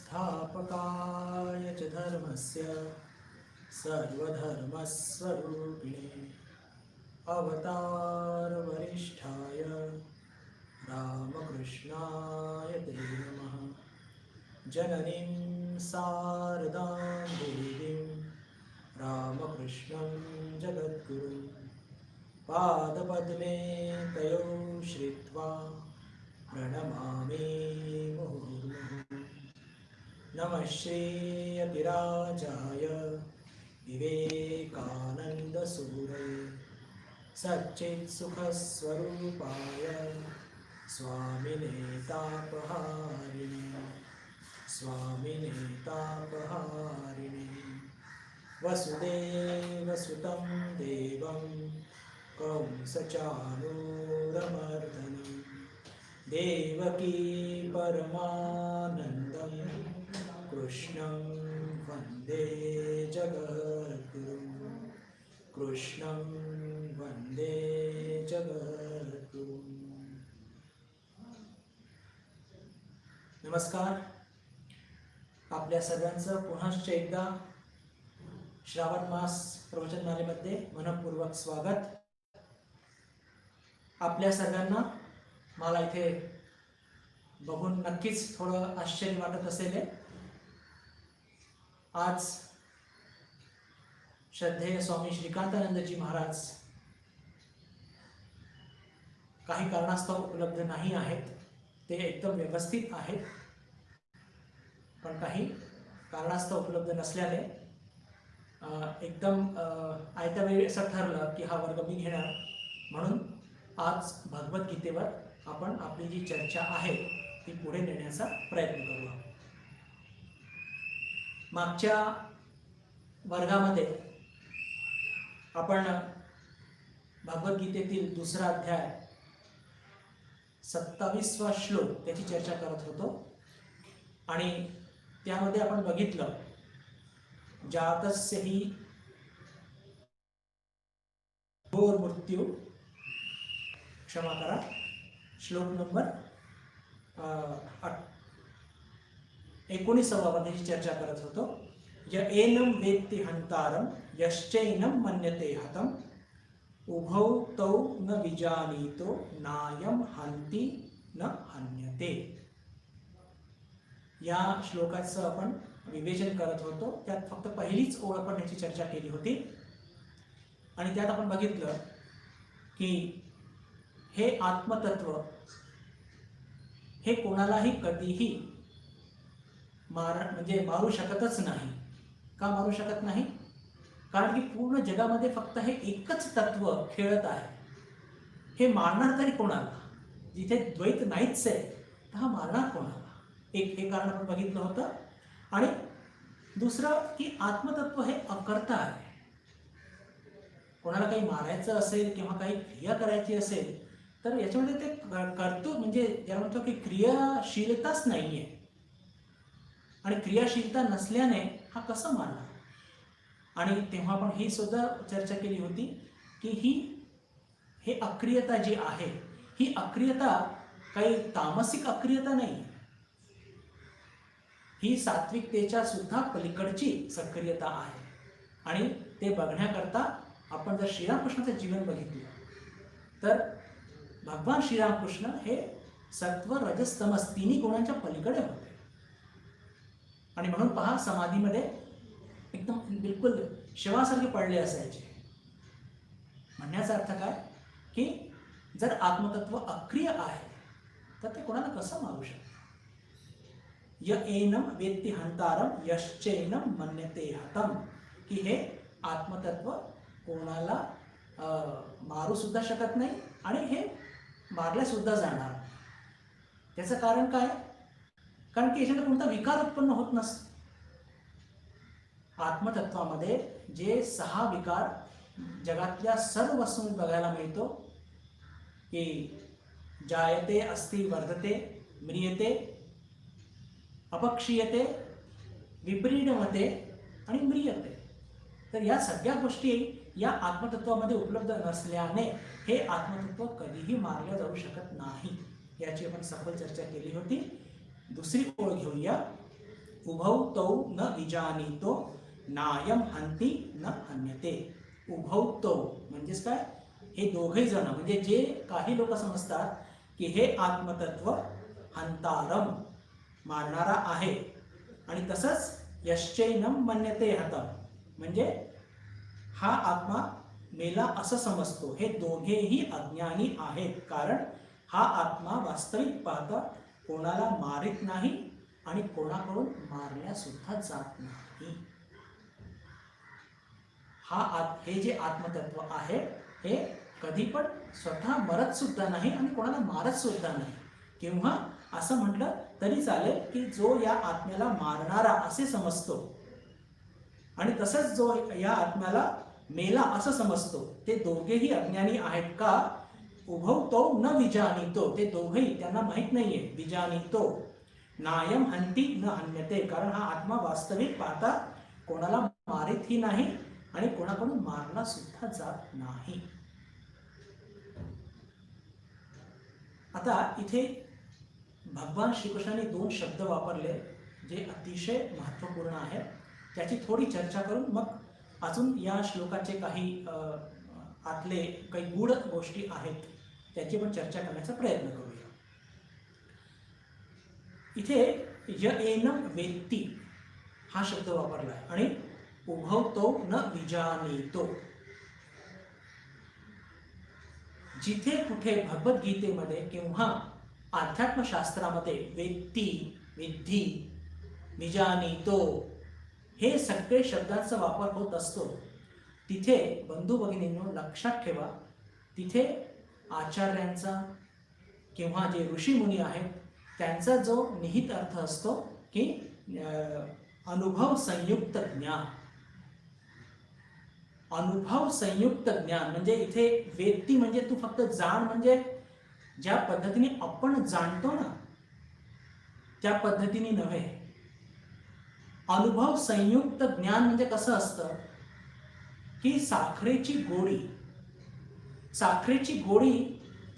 संस्थापकाय च धर्मस्य सर्वधर्मस्वरूपिणे अवतारवरिष्ठाय रामकृष्णाय ते नमः। जननीं शारदां देवीं रामकृष्णं जगद्गुरुं पादपद्मे तयो श्रित्वा प्रणमामि मुहुर्मुहुः। नमः श्रीयतिराजाय विवेकानन्दसूरये सच्चित्सुखस्वरूपाय स्वामिने तापहारिणे वसुदेवसुतं देवं कंसचाणूरमर्दनं देवकी परमानन्दं कृष्णं वन्दे जगद्गुरुं। नमस्कार, आपल्या सर्वांचं पुनश्च एकदा श्रावण मास प्रवचनमालेमध्ये मनपूर्वक स्वागत। आपल्या सर्वांना मला इथे बघून नक्कीच थोडं आश्चर्य वाटत असेल। आज श्रद्धेय स्वामी श्रीकांतानंदजी महाराज काही कारणास्तव उपलब्ध नाही आहेत। ते एकदम व्यवस्थित आहेत, पण काही कारणास्तव उपलब्ध नसल्याने एकदम आयत्या वेळी असं ठरलं की हा वर्ग मी घेणार। म्हणून आज भगवद्गीतेवर आपण आपली जी चर्चा आहे ती पुढे नेण्याचा प्रयत्न करूया। मागच्या वर्गामध्ये आपण भगवद्गीतेतील दुसरा अध्याय 27वा श्लोक त्याची चर्चा करत होतो आणि त्यामध्ये आपण बघितलं जातस्य हि घोर मृत्यू, क्षमा करा, श्लोक नंबर 19 मध्ये चर्चा करत होतो। य एनं वेत्ति हंतारं यश्चैनं मन्यते हतम् उभौ तौ न विजानीतो नायं हन्ति न हन्यते। या श्लोकाचं आपण विवेचन करत होतो। त्यात फक्त पहिलीच ओळ आपण याची चर्चा केली होती आणि त्यात आपण बघितलं की हे आत्मतत्व हे कोणालाही कधीही मारू शकतच नाही। का मारू शकत नाही? कारण की पूर्ण जगामध्ये फक्त हे एकच तत्व खेळत आहे। हे मारणार तरी कोणाला? जिथे द्वैत नाहीच आहे तर हा मारणार कोणाला? एक हे कारण आपण बघितलं होतं। आणि दुसरं की आत्मतत्व हे अकर्ता आहे। कोणाला काही मारायचं असेल किंवा काही क्रिया करायची असेल तर याच्यामध्ये ते करतो, म्हणजे ज्याला म्हणतो की क्रियाशीलताच नाहीये। आणि क्रियाशीलता नसल्याने हा कसं मारणार? आणि तेव्हा आपण ही सुद्धा चर्चा केली होती की हे अक्रियता जी आहे ही अक्रियता काही तामसिक अक्रियता नाही, ही सात्विकतेच्या सुद्धा पलीकडची सक्रियता आहे। आणि ते बघण्याकरता आपण जर श्रीरामकृष्णाचं जीवन बघितलं तर भगवान श्रीरामकृष्ण हे सत्व रजस तमस तिन्ही गुणांच्या पलीकडे होते। आणि म्हणून पहा, समाधीमध्ये एकदम बिलकुल शिवासारखे पडले असायचे। म्हणण्याचा अर्थ काय की जर आत्मतत्व अक्रिय आहे तर ते कोणाला कसं मारू शकतं? य एनं वेत्ति हंतारं यश्चैनं मन्यते हतम्, की हे आत्मतत्व कोणाला मारू सुद्धा शकत नाही आणि हे मारल्या सुद्धा जाणार। त्याचं कारण काय? कारण की याच्यात कोणता विकार उत्पन्न होत नसतो। आत्मतत्वामध्ये जे 6 विकार जगातल्या सर्व वस्तूंत बघायला मिळतो की जायते, अस्ति, वर्धते, म्रियते, अपक्षीयते, विपरीणमते आणि म्रियते। तर या सगळ्या गोष्टी या आत्मतत्वामध्ये उपलब्ध नसल्याने हे आत्मतत्व कधीही मारले जाऊ शकत नाही। याची आपण सखोल चर्चा केली होती। दुसरी ओळ घेऊया। उभौ तौ न विजानीतो नायम हंती न हन्यते. उभौ तौ म्हणजेच काय, हे दोघे जण म्हणजे जे काही लोक समजतात की हे आत्मतत्व हंतारम मारणारा आहे, आणि तसंच यश्चैनम मन्यते हतम म्हणजे हा आत्मा मेला असं समजतो, हे दोघेही अज्ञानी आहेत. कारण हा आत्मा वास्तविक पाहता कोणाला मारित नाही आणि कोणाकडून मारल्या सुद्धा जात नाही. हे जे आत्मतत्व आहे हे कधी पण स्वतः मरत सुद्धा नाही आणि कोणाला मारत सुद्धा नाही. किंवा असं म्हटलं तरी चालेल की जो या आत्म्याला मारणारा असे समजतो आणि तसंच जो या आत्म्याला मेला असं समजतो, ते दोघेही अज्ञानी आहेत. का? उभौ तो न विजानीतो, ते दोघेही त्यांना माहित नाहीये. विजानीतो नायम हंती न हन्यते, कारण हा आत्मा वास्तविक पाहता कोणाला मारितही नाही आणि कोणाकडून मारला सुद्धा जात नाही. आता इथे भगवान श्रीकृष्णाने 2 शब्द वापरले जे अतिशय महत्त्वपूर्ण आहेत. त्याची थोडी चर्चा करून मग अजून या श्लोकाचे काही आतले काही गूढ गोष्टी आहेत त्याची पण चर्चा करण्याचा प्रयत्न करूया. इथे य एनम वेत्ती हा शब्द वापरला आहे आणि उभौ तो न विजानीतो. जिथे कुठे भगवद्गीतेमध्ये किंवा अध्यात्मशास्त्रामध्ये वेत्ती, विद्धी, विजानीतो हे सगळे शब्दांचा वापर होत असतो, तिथे बंधू भगिनींनो लक्षात ठेवा, तिथे आचार्यांचा किंवा जे ऋषीमुनी आहेत त्यांचा जो निहित अर्थ असतो की अनुभव संयुक्त ज्ञान. अनुभव संयुक्त ज्ञान म्हणजे इथे वेत्ती म्हणजे तू फक्त जाण, म्हणजे ज्या पद्धतीने आपण जाणतो ना त्या पद्धतीने नव्हे. अनुभव संयुक्त ज्ञान म्हणजे कसं असतं की साखरेची गोडी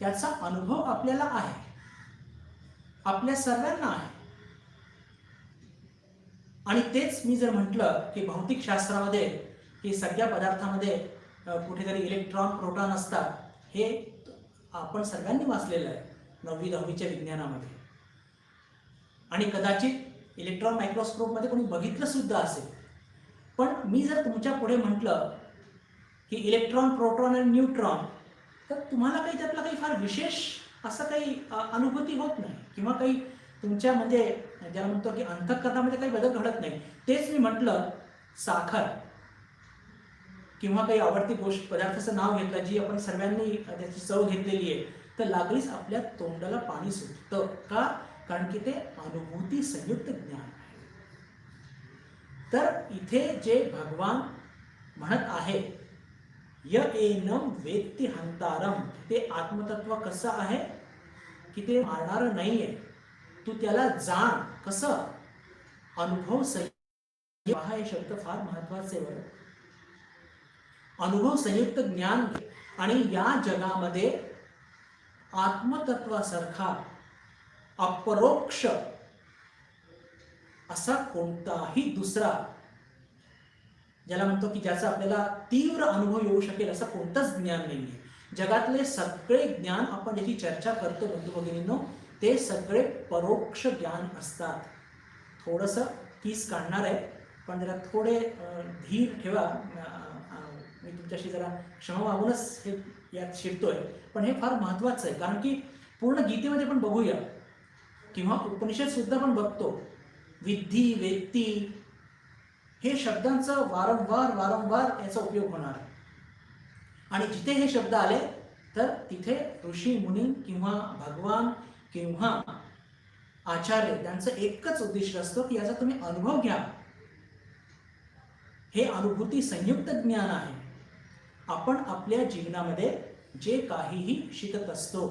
त्याचा अनुभव आपल्याला आहे, आपल्या सर्वांना आहे. आणि तेच मी जर म्हटलं की भौतिक शास्त्रामध्ये की सगळ्या पदार्थामध्ये कुठेतरी इलेक्ट्रॉन प्रोटॉन असतात, हे आपण सर्वांनी वाचलेलं आहे 9वी 10वीच्या विज्ञानामध्ये, आणि कदाचित इलेक्ट्रॉन मायक्रोस्कोपमध्ये कोणी बघितलं सुद्धा असेल. पण मी जर तुमच्या पुढे म्हटलं की इलेक्ट्रॉन प्रोटॉन आणि न्यूट्रॉन, तर तुम्हाला काही त्यातला काही फार विशेष असं काही अनुभूती होत नाही किंवा काही तुमच्या म्हणजे ज्याला म्हणतो की अंतःकरणामध्ये काही बदल घडत नाही. तेच मी म्हटलं साखर किंवा काही आवडती गोष्ट पदार्थाचं नाव घेतलं जी आपण सर्वांनी त्याची चव घेतलेली आहे, तर लागलीच आपल्या तोंडाला पाणी सुटतं. का? कारण की ते अनुभूती संयुक्त ज्ञान आहे. तर इथे जे भगवान म्हणत आहे य एनम वेत्ती हंतारम, ते आत्मतत्व कसं आहे की ते मारणारं नाहीये, तू त्याला जाण. कसं? अनुभव संयुक्त. हा हे शब्द फार महत्वाचे आहे. अनुभव संयुक्त ज्ञान. आणि या जगामध्ये आत्मतत्वासारखा अपरोक्ष असा कोणताही दुसरा, ज्याला म्हणतो की ज्याचा आपल्याला तीव्र अनुभव येऊ शकेल, असं कोणतंच ज्ञान नाहीये. जगातले सगळे ज्ञान आपण ज्याची चर्चा करतो बंधू भगिनींनो, ते सगळे परोक्ष ज्ञान असतात. थोडंसं कीस काढणार आहे, पण जरा थोडे धीर ठेवा. मी तुमच्याशी जरा क्षमा मागूनच हे यात शिरतोय, पण हे फार महत्वाचं आहे. कारण की पूर्ण गीतेमध्ये पण बघूया किंवा उपनिषद सुद्धा पण बघतो, विद्धी, वेत्ती हे शब्दांचा वारंवार याचा उपयोग होणार. आणि जिथे हे शब्द आले तर तिथे ऋषी मुनी किंवा भगवान किंवा आचार्य त्यांचं एकच उद्दिष्ट असतं की याचा तुम्ही अनुभव घ्या. हे अनुभूती संयुक्त ज्ञान आहे. आपण आपल्या जीवनामध्ये जे काहीही शिकत असतो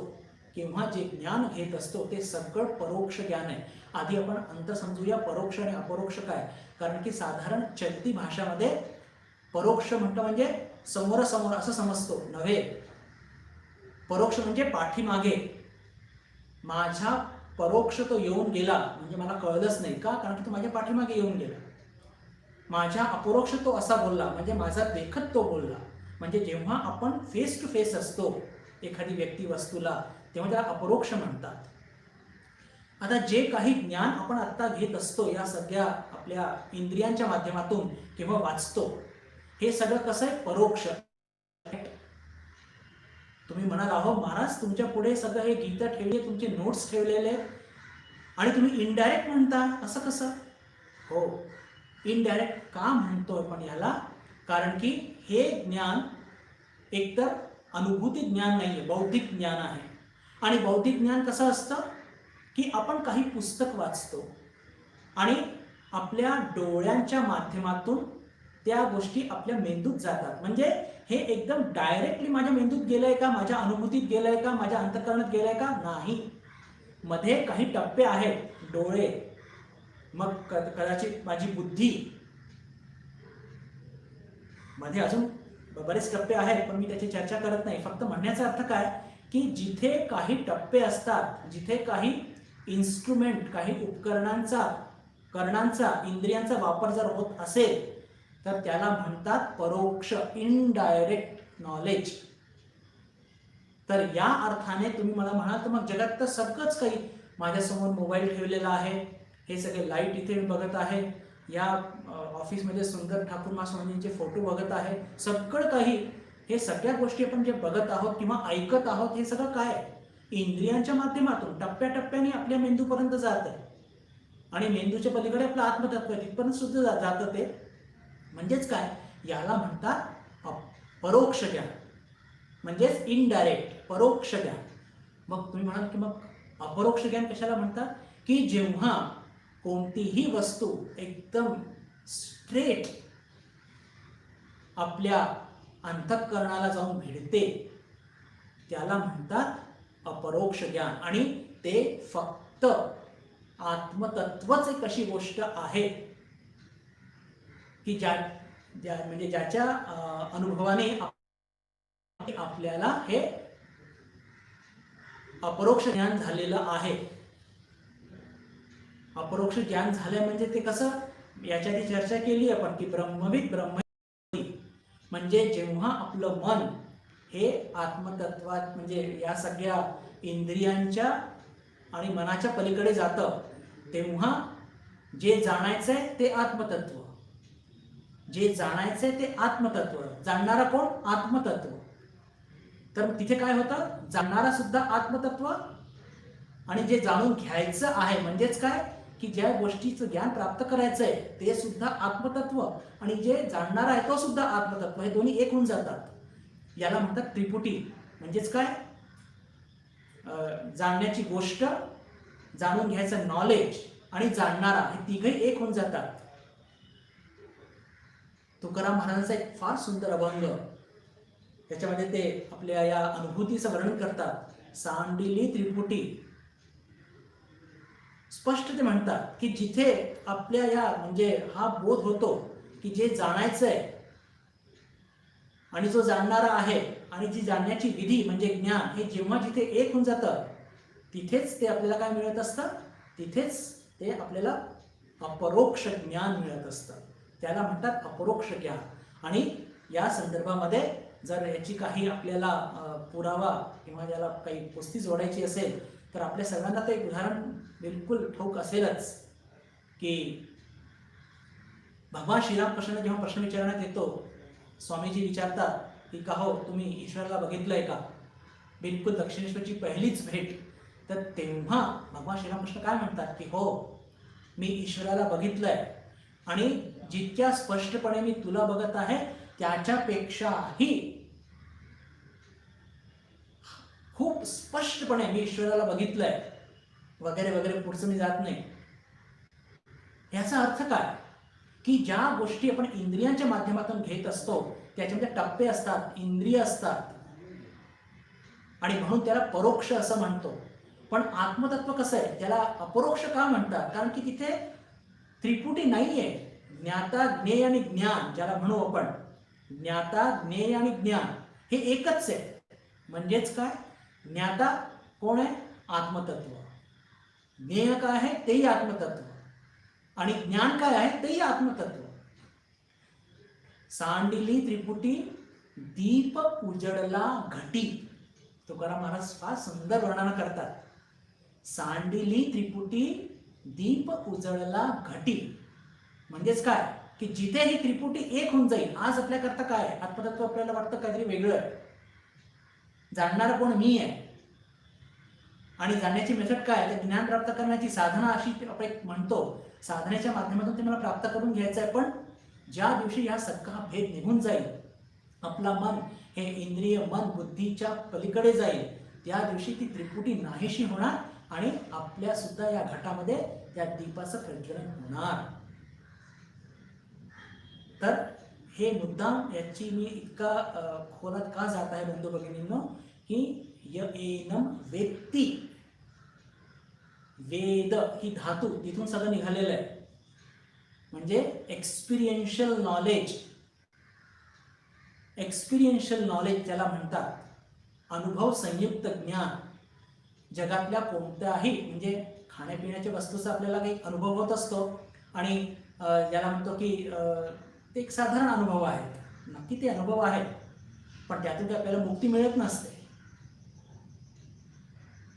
किंवा जे ज्ञान घेत असतो ते सगळं परोक्ष ज्ञान आहे. आधी आपण अंत समजूया परोक्ष आणि अपरोक्ष काय. कारण की साधारण चलती भाषामध्ये परोक्ष म्हटलं म्हणजे समोरासमोर असं समजतो नव्हे. परोक्ष म्हणजे पाठीमागे, माझ्या परोक्ष तो येऊन गेला म्हणजे मला कळलंच नाही का, कारण की तो माझ्या पाठीमागे येऊन गेला. माझ्या अपरोक्ष तो असा बोलला म्हणजे माझा देखत तो बोलला. म्हणजे जेव्हा आपण फेस टू फेस असतो एखादी व्यक्ती वस्तूला, तेव्हा त्याला अपरोक्ष म्हणतात. आता जे काही ज्ञान आपण आत्ता घेत असतो या सगळ्या आपल्या इंद्रियांच्या माध्यमातून किंवा वाचतो, हे सगळं कसं आहे? परोक्ष. तुम्ही म्हणाल, अहो महाराज तुमच्या पुढे सगळं हे गीता ठेवली, तुमचे नोट्स ठेवलेले आणि तुम्ही इनडायरेक्ट म्हणता, असं कसं? हो, इनडायरेक्ट का म्हणतोय पण ह्याला? कारण की हे ज्ञान एकतर अनुभूती ज्ञान नाहीये, बौद्धिक ज्ञान आहे. आणि बौद्धिक ज्ञान कसं असतं की आपण काही पुस्तक वाचतो आणि आपल्या डोळ्यांच्या माध्यमातून त्या गोष्टी आपल्या मेंदूत जातात. म्हणजे हे एकदम डायरेक्टली माझ्या मेंदूत गेलंय का, माझ्या अनुभूतीत गेलंय का, माझ्या अंतःकरणात गेलंय का? नाही. मध्ये काही टप्पे आहेत. डोळे, मग कदाचित माझी बुद्धी, मध्ये अजून बरेच टप्पे आहेत पण मी त्याची चर्चा करत नाही. फक्त म्हणण्याचा अर्थ काय की जिथे काही टप्पे असतात, जिथे काही इन्स्ट्रुमेंट, काही उपकरणांचा इंद्रियांचा वापर जर होत असेल तर त्याला म्हणतात परोक्ष, इनडायरेक्ट नॉलेज. तर या अर्थाने तुम्ही मला म्हणाल तर मग जगात तर सगळंच काही, माझ्यासमोर मोबाईल ठेवलेला आहे, हे सगळे लाईट इथे बघत आहे, या ऑफिसमध्ये सुंदर ठाकूर महास्वामींचे फोटो बघत आहे, सगळं काही, हे सगळ्या गोष्टी आपण जे बघत आहोत किंवा ऐकत आहोत हे सगळं काय आहे? इंद्रियांच्या माध्यमातून टप्प्याटप्प्याने आपल्या मेंदूपर्यंत जात आहे. आणि मेंदूच्या पलीकडे आपलं आत्मतत्व तिथपर्यंत सुद्धा जातं ते. म्हणजेच काय? याला म्हणतात परोक्ष ज्ञान, म्हणजेच इनडायरेक्ट, परोक्ष ज्ञान. मग तुम्ही म्हणाल की मग अपरोक्ष ज्ञान कशाला म्हणतात? की जेव्हा कोणतीही वस्तू एकदम स्ट्रेट आपल्या अंतःकरणाला जाऊन भिडते त्याला म्हणतात अपरोक्ष ज्ञान. आणि ते फक्त आत्मतत्वच एक अशी गोष्ट आहे की म्हणजे ज्याच्या अनुभवाने आपल्याला हे अपरोक्ष ज्ञान झालेलं आहे. अपरोक्ष ज्ञान झालं म्हणजे ते कसं? याच्या आधी चर्चा केली आपण की ब्रह्मविद ब्रह्म, म्हणजे जेव्हा आपलं मन हे आत्मतत्वात म्हणजे या सगळ्या इंद्रियांच्या आणि मनाच्या पलीकडे जातं, तेव्हा जे जाणायचंय ते आत्मतत्व, जे जाणायचंय ते आत्मतत्व. जाणणारा कोण? आत्मतत्व. तर तिथे काय होतं? जाणणारा सुद्धा आत्मतत्व आणि जे जाणून घ्यायचं आहे म्हणजेच काय की ज्या गोष्टीचं ज्ञान प्राप्त करायचंय ते सुद्धा आत्मतत्व आणि जे जाणणारा आहे तो सुद्धा आत्मतत्व, हे दोन्ही एक होऊन जातात. याला म्हणतात त्रिपुटी. म्हणजेच काय? जाणण्याची गोष्ट, जाणून घ्यायचं नॉलेज आणि जाणणारा, हे तिघही एक होऊन जातात. तुकाराम महाराजांचा एक फार सुंदर अभंग, त्याच्यामध्ये ते आपल्या या अनुभूतीचं वर्णन करतात. सांडिली त्रिपुटी. स्पष्ट ते म्हणतात की जिथे आपल्या या म्हणजे हा बोध होतो की जे जाणायचंय आणि जो जाणणारा आहे आणि जी जाणण्याची विधी म्हणजे ज्ञान, हे जेव्हा जिथे एक होऊन जातं तिथेच ते आपल्याला काय मिळत असतं? तिथेच ते आपल्याला अपरोक्ष ज्ञान मिळत असतं. त्याला म्हणतात अपरोक्ष ज्ञान. आणि या संदर्भामध्ये जर याची काही आपल्याला पुरावा किंवा ज्याला काही पुस्ती जोडायची असेल तर आपल्या सगळ्यांना तर एक उदाहरण बिलकुल ठाऊक असेलच की भगवान श्रीरामकृष्णांना जेव्हा प्रश्न विचारण्यात येतो, स्वामीजी विचारतात की का हो तुम्ही ईश्वराला बघितलंय का? बिलकुल दक्षिणेश्वरची पहिलीच भेट. तर तेव्हा भगवान श्रीरामकृष्ण काय म्हणतात की हो मी ईश्वराला बघितलंय आणि जितक्या स्पष्टपणे मी तुला बघत आहे त्याच्यापेक्षाही खूप स्पष्टपणे मी ईश्वराला बघितलंय वगैरे वगैरे. पुढचं मी जात नाही. याचा अर्थ काय की ज्या गोष्टी आपण इंद्रियांच्या माध्यमातून घेत असतो त्याच्यामध्ये टप्पे असतात, इंद्रिय असतात आणि म्हणून त्याला परोक्ष असं म्हणतो. पण आत्मतत्व कसं आहे? त्याला अपरोक्ष का म्हणतात? कारण की तिथे त्रिपुटी नाहीये. ज्ञाता, ज्ञेय आणि ज्ञान ज्याला म्हणू आपण, ज्ञाता, ज्ञेय आणि ज्ञान हे एकच आहे. म्हणजेच काय? ज्ञाता कोण आहे? आत्मतत्व. ज्ञेय काय आहे तेही आत्मतत्व आणि ज्ञान काय आहे तेही आत्मतत्व. सांडिली त्रिपुटी दीप उजळला घटी. तुकाराम महाराज फार सुंदर वर्णन करतात. सांडिली त्रिपुटी दीप उजळला घटी म्हणजेच काय की जिथे ही त्रिपुटी एक होऊन जाईल. आज आपल्याकरता काय आत्मतत्व आपल्याला वाटतं काहीतरी वेगळं आहे, जाणणार कोण मी आहे आणि जाण्याची मेथड काय ते ज्ञान प्राप्त करण्याची साधना अशी आपण म्हणतो. साधनेच्या माध्यमातून ते मला प्राप्त करून घ्यायचं आहे. पण ज्या दिवशी या सगळा भेद निघून जाईल, आपला मन हे इंद्रिय मन बुद्धीच्या पलीकडे जाईल, त्या दिवशी ती त्रिपुटी नाहीशी होणार आणि आपल्या सुद्धा या घटामध्ये त्या दीपाचं प्रज्वलन होणार. तर हे मुद्दाम याची मी इतका खोलात का जात आहे बंधू भगिनींनो की एनम वेत्ती, वेद ही धातू तिथून सगळं निघालेलं आहे. म्हणजे एक्सपिरियन्शियल नॉलेज, एक्सपिरियन्शियल नॉलेज त्याला म्हणतात. अनुभव संयुक्त ज्ञान. जगातल्या कोणत्याही म्हणजे खाण्यापिण्याच्या वस्तूचा आपल्याला काही अनुभव होत असतो आणि ज्याला म्हणतो की ते एक साधारण अनुभव आहे. नक्की ते अनुभव आहेत पण त्यातून आपल्याला मुक्ती मिळत नसते.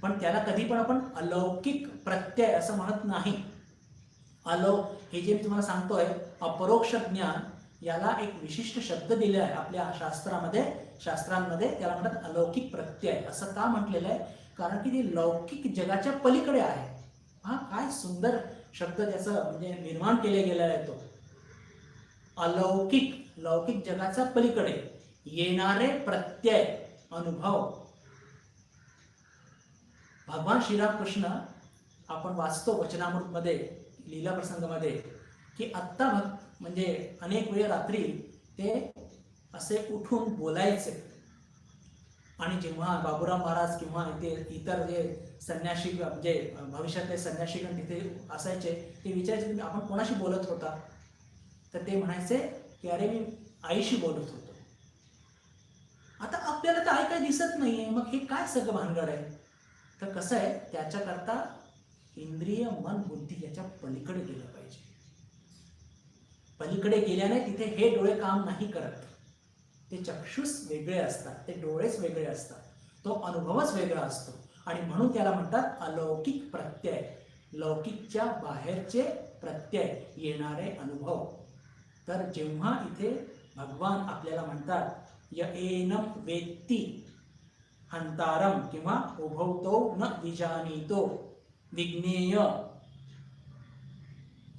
पण त्याला कधी पण आपण अलौकिक प्रत्यय असं म्हणत नाही. हे जे मी तुम्हाला सांगतोय अपरोक्ष ज्ञान, याला एक विशिष्ट शब्द दिले आहे आपल्या शास्त्रांमध्ये. त्याला म्हणतात अलौकिक प्रत्यय. असं का म्हटलेलं आहे? कारण की ते लौकिक जगाच्या पलीकडे आहे. हा काय सुंदर शब्द त्याचं म्हणजे निर्माण केले गेलेला आहे तो. अलौकिक, लौकिक जगाच्या पलीकडे येणारे प्रत्यय अनुभव. भगवान श्रीरामकृष्ण आपण वाचतो वचनामृतमध्ये, लीला प्रसंगामध्ये की आत्ता म्हणजे अनेक वेळ रात्री ते असे उठून बोलायचे आणि जेव्हा बाबूराम महाराज किंवा इतर जे संन्यासी म्हणजे भविष्यातले संन्यासीगण तिथे असायचे ते विचारायचे आपण कोणाशी बोलत होता? तर ते म्हणायचे की अरे मी आईशी बोलत होतो. आता आपल्याला तर आई काय दिसत नाहीये, मग हे काय सगळं भानगड आहे? तर कसं आहे, त्याच्याकरता इंद्रिय मन बुद्धी याच्या पलीकडे गेलं पाहिजे. पलीकडे गेल्याने तिथे हे डोळे काम नाही करत. ते चक्षुष वेगळे असतात, ते डोळेच वेगळे असतात, तो अनुभवच वेगळा असतो आणि म्हणून त्याला म्हणतात अलौकिक प्रत्यय. लौकिकच्या बाहेरचे प्रत्यय येणारे अनुभव. तर जेव्हा इथे भगवान आपल्याला म्हणतात एनम वेत्ती हंतारम किंवा उभवतो न विजानीतो, विज्ञेय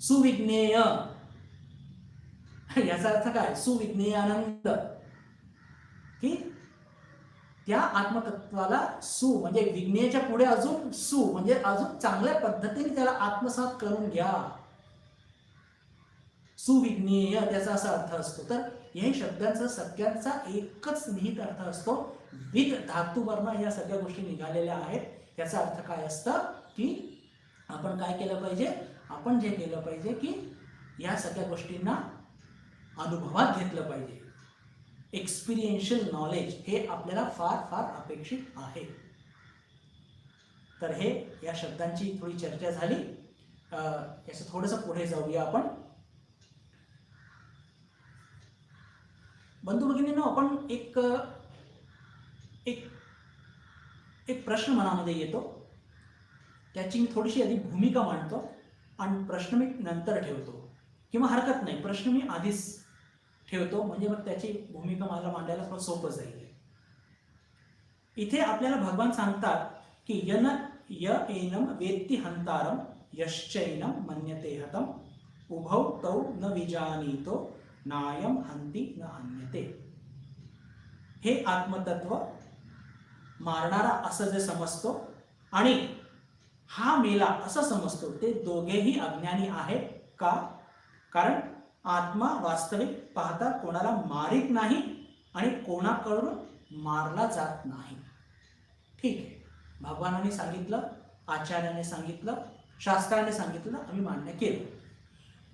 सुविज्ञेय, याचा अर्थ काय? सुविज्ञेयानंद, की त्या आत्मतत्वाला सु म्हणजे विज्ञेच्या पुढे अजून सु म्हणजे अजून चांगल्या पद्धतीने त्याला आत्मसात करून घ्या. सुविज्ञेय त्याचा असा अर्थ असतो. तर या शब्दांचा सगळ्यांचा एकच निहित अर्थ असतो. विद धातूवर्ण या सगळ्या गोष्टी निघालेल्या आहेत. त्याचा अर्थ काय असतं की आपण काय केलं पाहिजे? आपण जे केलं पाहिजे की या सगळ्या गोष्टींना अनुभवात घेतलं पाहिजे. एक्सपिरियन्शियल नॉलेज हे आपल्याला फार फार अपेक्षित आहे. तर हे या शब्दांची थोडी चर्चा झाली. याचं थोडंसं पुढे जाऊया आपण. बंधू भगिनींनो, आपण एक प्रश्न मनामध्ये येतो. त्याची मी थोडीशी आधी भूमिका मांडतो आणि प्रश्न मी नंतर ठेवतो, किंवा हरकत नाही प्रश्न मी आधीच ठेवतो म्हणजे मग त्याची भूमिका मला मांडायला थोडं सोपं जाईल. इथे आपल्याला भगवान सांगतात की एनम वेत्ति हंतारम यश्चैनम मन्यते हतम उभौ तौ न विजानीतो नायम हंती न हन्यते. हे आत्मतत्व मारणारा असं जे समजतो आणि हा मेला असं समजतो, ते दोघेही अज्ञानी आहेत. का? कारण आत्मा वास्तविक पाहता कोणाला मारित नाही आणि कोणाकडून मारला जात नाही. ठीक आहे, भगवानाने सांगितलं, आचार्याने सांगितलं, शास्त्राने सांगितलं, आम्ही मान्य केलं.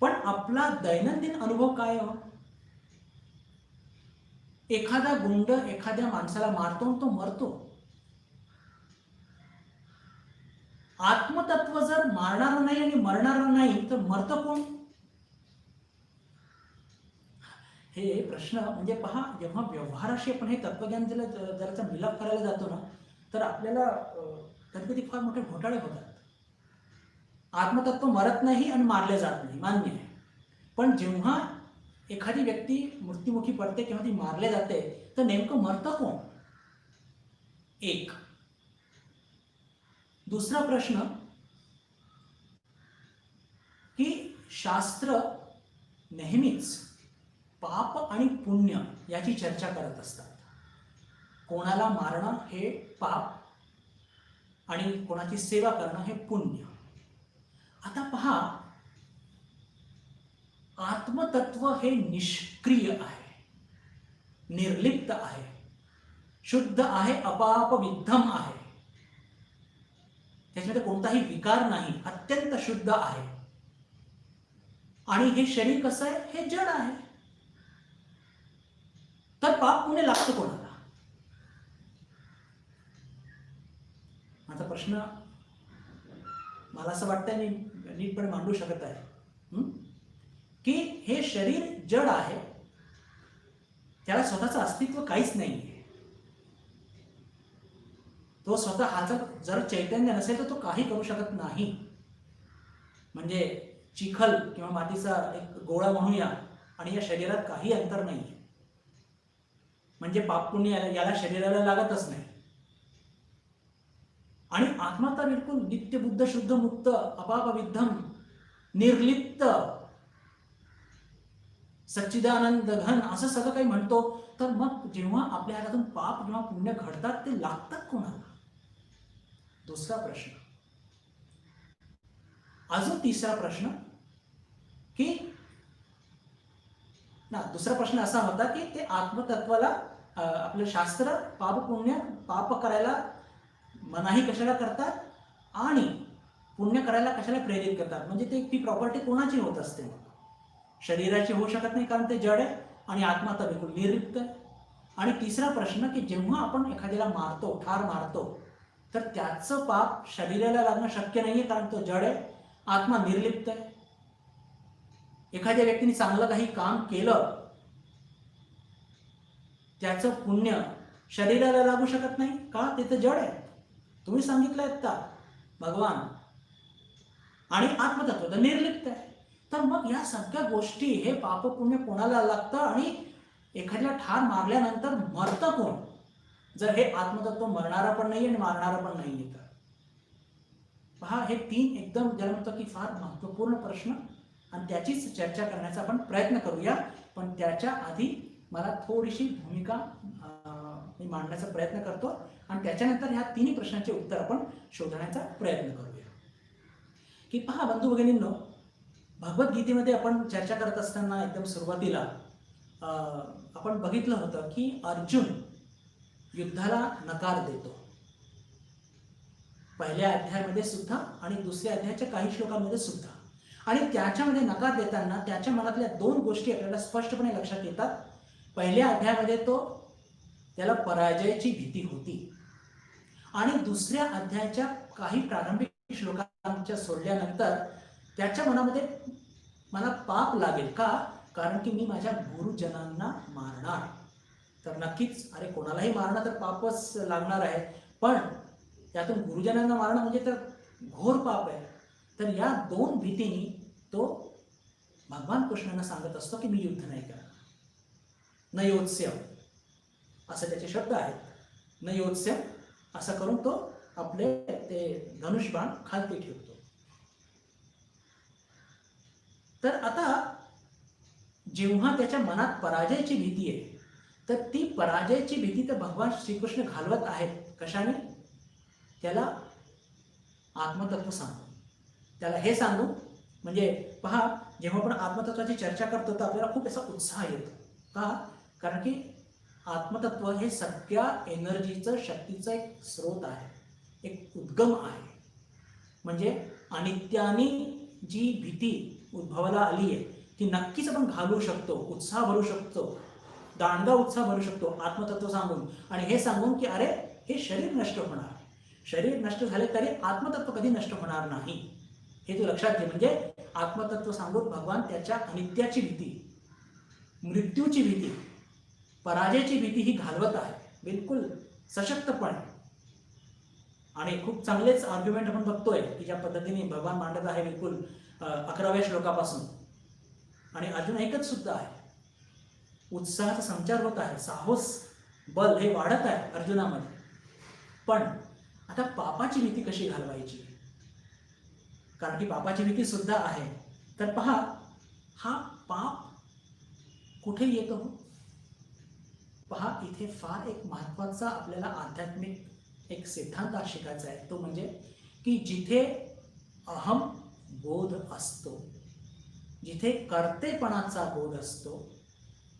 पण आपला दैनंदिन अनुभव काय हो? एखादा गुंड एखाद्या माणसाला मारतो, तो मरतो. आत्मतत्व जर मारणार नाही आणि मरणार नाही तर मरतं कोण? हे प्रश्न म्हणजे पहा, जेव्हा व्यवहाराशी आपण हे तत्वज्ञान जराचा मिलाप करायला जातो ना, तर आपल्याला कधी कधी फार मोठे घोटाळे होतात. आत्मतत्व मरत नाही आणि मारले जात नाही, मान्य आहे. पण जेव्हा एखादी व्यक्ती मृत्युमुखी पडते किंवा ती मारले जाते, तर नेमकं मरतं कोण? एक. दुसरा प्रश्न की शास्त्र नेहमीच पाप आणि पुण्य याची चर्चा करत असतात. कोणाला मारणं हे पाप आणि कोणाची सेवा करणं हे पुण्य. आता पहा, आत्मतत्व हे निष्क्रिय आहे, निर्लिप्त आहे, शुद्ध आहे, अपाप विद्धम आहे. त्याच्यामध्ये कोणताही विकार नाही, अत्यंत शुद्ध आहे. आणि हे शरीर कसं आहे? हे जड आहे. तर पाप पुण्य लागतं कोणाला? माझा प्रश्न मला असं वाटतं मी नीटपणे मांडू शकत आहे की हे शरीर जड आहे, त्याला स्वतःचं अस्तित्व काहीच नाहीये. तो स्वतः हातात जर चैतन्य नसेल तर तो काही करू शकत नाही. म्हणजे चिखल किंवा मातीचा एक गोळा म्हणूया आणि या शरीरात काही अंतर नाहीये. म्हणजे पाप पुण्य याला शरीराला लागतच नाही. आणि आत्मा तर बिलकुल नित्य बुद्ध शुद्ध मुक्त अपाप विद्धम निर्लिप्त सच्चिदानंद घन असं सगळं काही म्हणतो. तर मग जेव्हा आपल्या हातातून पाप किंवा पुण्य घडतात ते लागतात कोणाला? दुसरा प्रश्न. अजून तिसरा प्रश्न की दुसरा प्रश्न असा होता की ते आत्मतत्वाला आपलं शास्त्र पाप करायला मनाही कशाला करतात आणि पुण्य करायला कशाला प्रेरित करतात? म्हणजे ती प्रॉपर्टी कोणाची होत असते? शरीराची होऊ शकत नाही, कारण ते जड आहे आणि आत्मा तर बिलकुल निर्लिप्त आहे. आणि तिसरा प्रश्न की जेव्हा आपण एखाद्याला मारतो, ठार मारतो, तर त्याचं पाप शरीराला लागणं शक्य नाहीये, कारण तो जड आहे, आत्मा निर्लिप्त आहे. एखाद्या व्यक्तीने चांगलं काही काम केलं, त्याचं पुण्य शरीराला लागू शकत नाही, का? ते तर जड आहे. तुम्ही सांगितलंय आता भगवान. आणि आत्मतत्व तर निर्लिप्त आहे. तर मग या सगळ्या गोष्टी, हे पाप पुण्य कोणाला लागतं आणि एखाद्याला ठार मारल्यानंतर मरतं कोण? जर हे आत्मतत्व मरणारा पण नाही आणि मारणारा पण नाही. तर पहा, हे तीन एकदम ज्याला म्हणतो की फार महत्वपूर्ण प्रश्न, आणि त्याचीच चर्चा करण्याचा आपण प्रयत्न करूया. पण त्याच्या आधी मला थोडीशी भूमिका मी मांडण्याचा प्रयत्न करतो आणि त्याच्यानंतर ह्या तिन्ही प्रश्नांचे उत्तर आपण शोधण्याचा प्रयत्न करूया. की पहा बंधू भगिनींनो, भगवद्गीतेमध्ये आपण चर्चा करत असताना एकदम सुरुवातीला आपण बघितलं होतं की अर्जुन युद्धाला नकार देतो. पहिल्या अध्यायामध्ये सुद्धा आणि दुसऱ्या अध्यायाच्या काही श्लोकांमध्ये सुद्धा. आणि त्याच्यामध्ये नकार देताना त्याच्या मनातल्या दोन गोष्टी आपल्याला स्पष्टपणे लक्षात येतात. पहिल्या अध्यायामध्ये त्याला पराजयाची भीती होती आणि दुसऱ्या अध्यायाच्या काही प्रारंभिक श्लोकांच्या सोडल्यानंतर त्याच्या मनामध्ये मला पाप लागेल का, कारण की मी माझ्या गुरुजनांना मारणार. तर नक्कीच अरे कोणालाही मारणं तर पापच लागणार आहे, पण त्यातून गुरुजनांना मारणं म्हणजे तर घोर पाप आहे. तर या दोन भीतीने तो भगवान कृष्णांना सांगत असतो की मी युद्ध नाही करणार. न योत्स्य असं त्याचे शब्द आहेत. न योत्स्य असं करून तो आपले ते धनुष्यबाण खालती ठेवतो. तर आता जेव्हा त्याच्या मनात पराजयाची भीती आहे, तर ती पराजयाची भीती तर भगवान श्रीकृष्ण घालवत आहेत. कशाने? त्याला आत्मतत्व सांगून, त्याला हे सांगून. म्हणजे पहा, जेव्हा आपण आत्मतत्वाची चर्चा करतो तर आपल्याला खूप असा उत्साह येतो. का? कारण की आत्मतत्व हे सगळ्या एनर्जीचं, शक्तीचं एक स्रोत आहे, एक उद्गम आहे. म्हणजे अनित्यानी जी भीती उद्भवाला आली आहे ती नक्कीच आपण घालवू शकतो, उत्साह भरू शकतो, दांडगा उत्साह भरू शकतो आत्मतत्व सांगून. आणि हे सांगून की अरे हे शरीर नष्ट होणार, शरीर नष्ट झाले तरी आत्मतत्व कधी नष्ट होणार नाही, हे तू लक्षात घे. म्हणजे आत्मतत्व सांगून भगवान त्याच्या अनित्याची भीती, मृत्यूची भीती, पराजयाची भीती ही घालवत आहे बिलकुल सशक्तपणे. आणि खूप चांगलेच आर्ग्युमेंट आपण बघतोय की ज्या पद्धतीने भगवान मांडत आहे बिलकुल 11व्या श्लोकापासून. आणि अर्जुन ऐकत सुद्धा आहे, उत्साहाचा संचार होत आहे, साहस बल हे वाढत आहे अर्जुनामध्ये. पण आता पापाची भीती कशी घालवायची, कारण की पापाची भीती सुद्धा आहे. तर पहा, हा पाप कुठे येतो. पहा, इथे फार एक महत्वाचा आपल्याला आध्यात्मिक एक सिद्धांत शिकायचा आहे. तो म्हणजे की जिथे अहम बोध असतो, जिथे कर्तेपणाचा बोध असतो,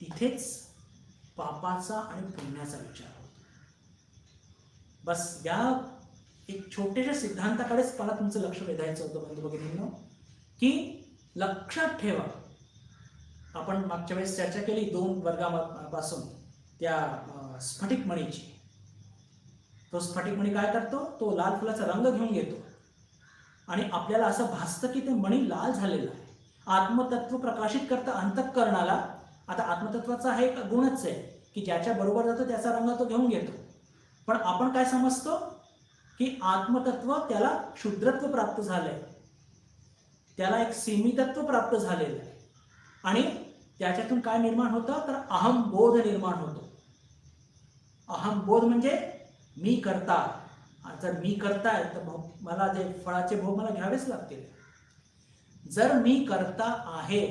तिथेच पापाचा आणि पुण्याचा विचार होतो. बस या एक छोट्याशा सिद्धांताकडेच मला तुमचं लक्ष वेधायचं होतं बंधू भगिनींनो, की लक्षात ठेवा. आपण मागच्या वेळेस चर्चा केली 2 वर्गापासून त्या स्फटिक मणीची. तो स्फटिक मणी काय करतो, तो लाल फुलाचा रंग घेऊन येतो आणि आपल्याला असं भासतं की ते मणी लाल झालेलं आहे. आत्मतत्व प्रकाशित करतं अंतःकरणाला. आता आत्मतत्वाचा हा एक गुणच आहे की ज्याच्या बरोबर जातो त्याचा रंग तो घेऊन येतो. पण आपण काय समजतो की आत्मतत्व त्याला क्षुद्रत्व प्राप्त झालंय, त्याला एक सीमितत्व प्राप्त झालेलं आहे. आणि त्याच्यातून काय निर्माण होतं, तर अहमबोध निर्माण होतो. अहमबोध म्हणजे मी करता. जर मी करताय तर मला जे फळाचे भोग मला घ्यावेच लागतील. जर मी करता आहे,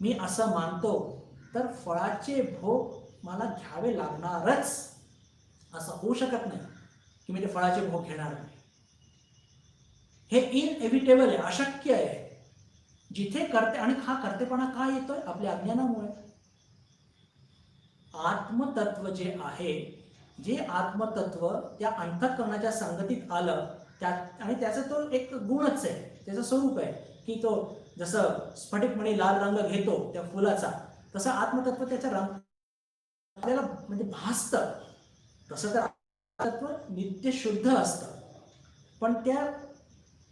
मी असं मानतो, तर फळाचे भोग मला घ्यावे लागणारच. असं होऊ शकत नाही की मी ते फळाचे भोग घेणार नाही. हे इनएव्हिटेबल आहे, अशक्य आहे. जिथे करते, आणि हा कर्तेपणा का येतोय, आपल्या अज्ञानामुळे. आत्मतत्व जे आहे, जे आत्मतत्व त्या अंतःकरणाच्या संगतीत आलं, आणि त्याचा तो एक गुणच आहे, त्याचं स्वरूप आहे की तो जसं स्फटिक मणी लाल रंग घेतो त्या फुलाचा, तसं आत्मतत्व त्याच्या रंग आपल्याला म्हणजे भासतं. तसं तर आत्मतत्व नित्य शुद्ध असतं, पण त्या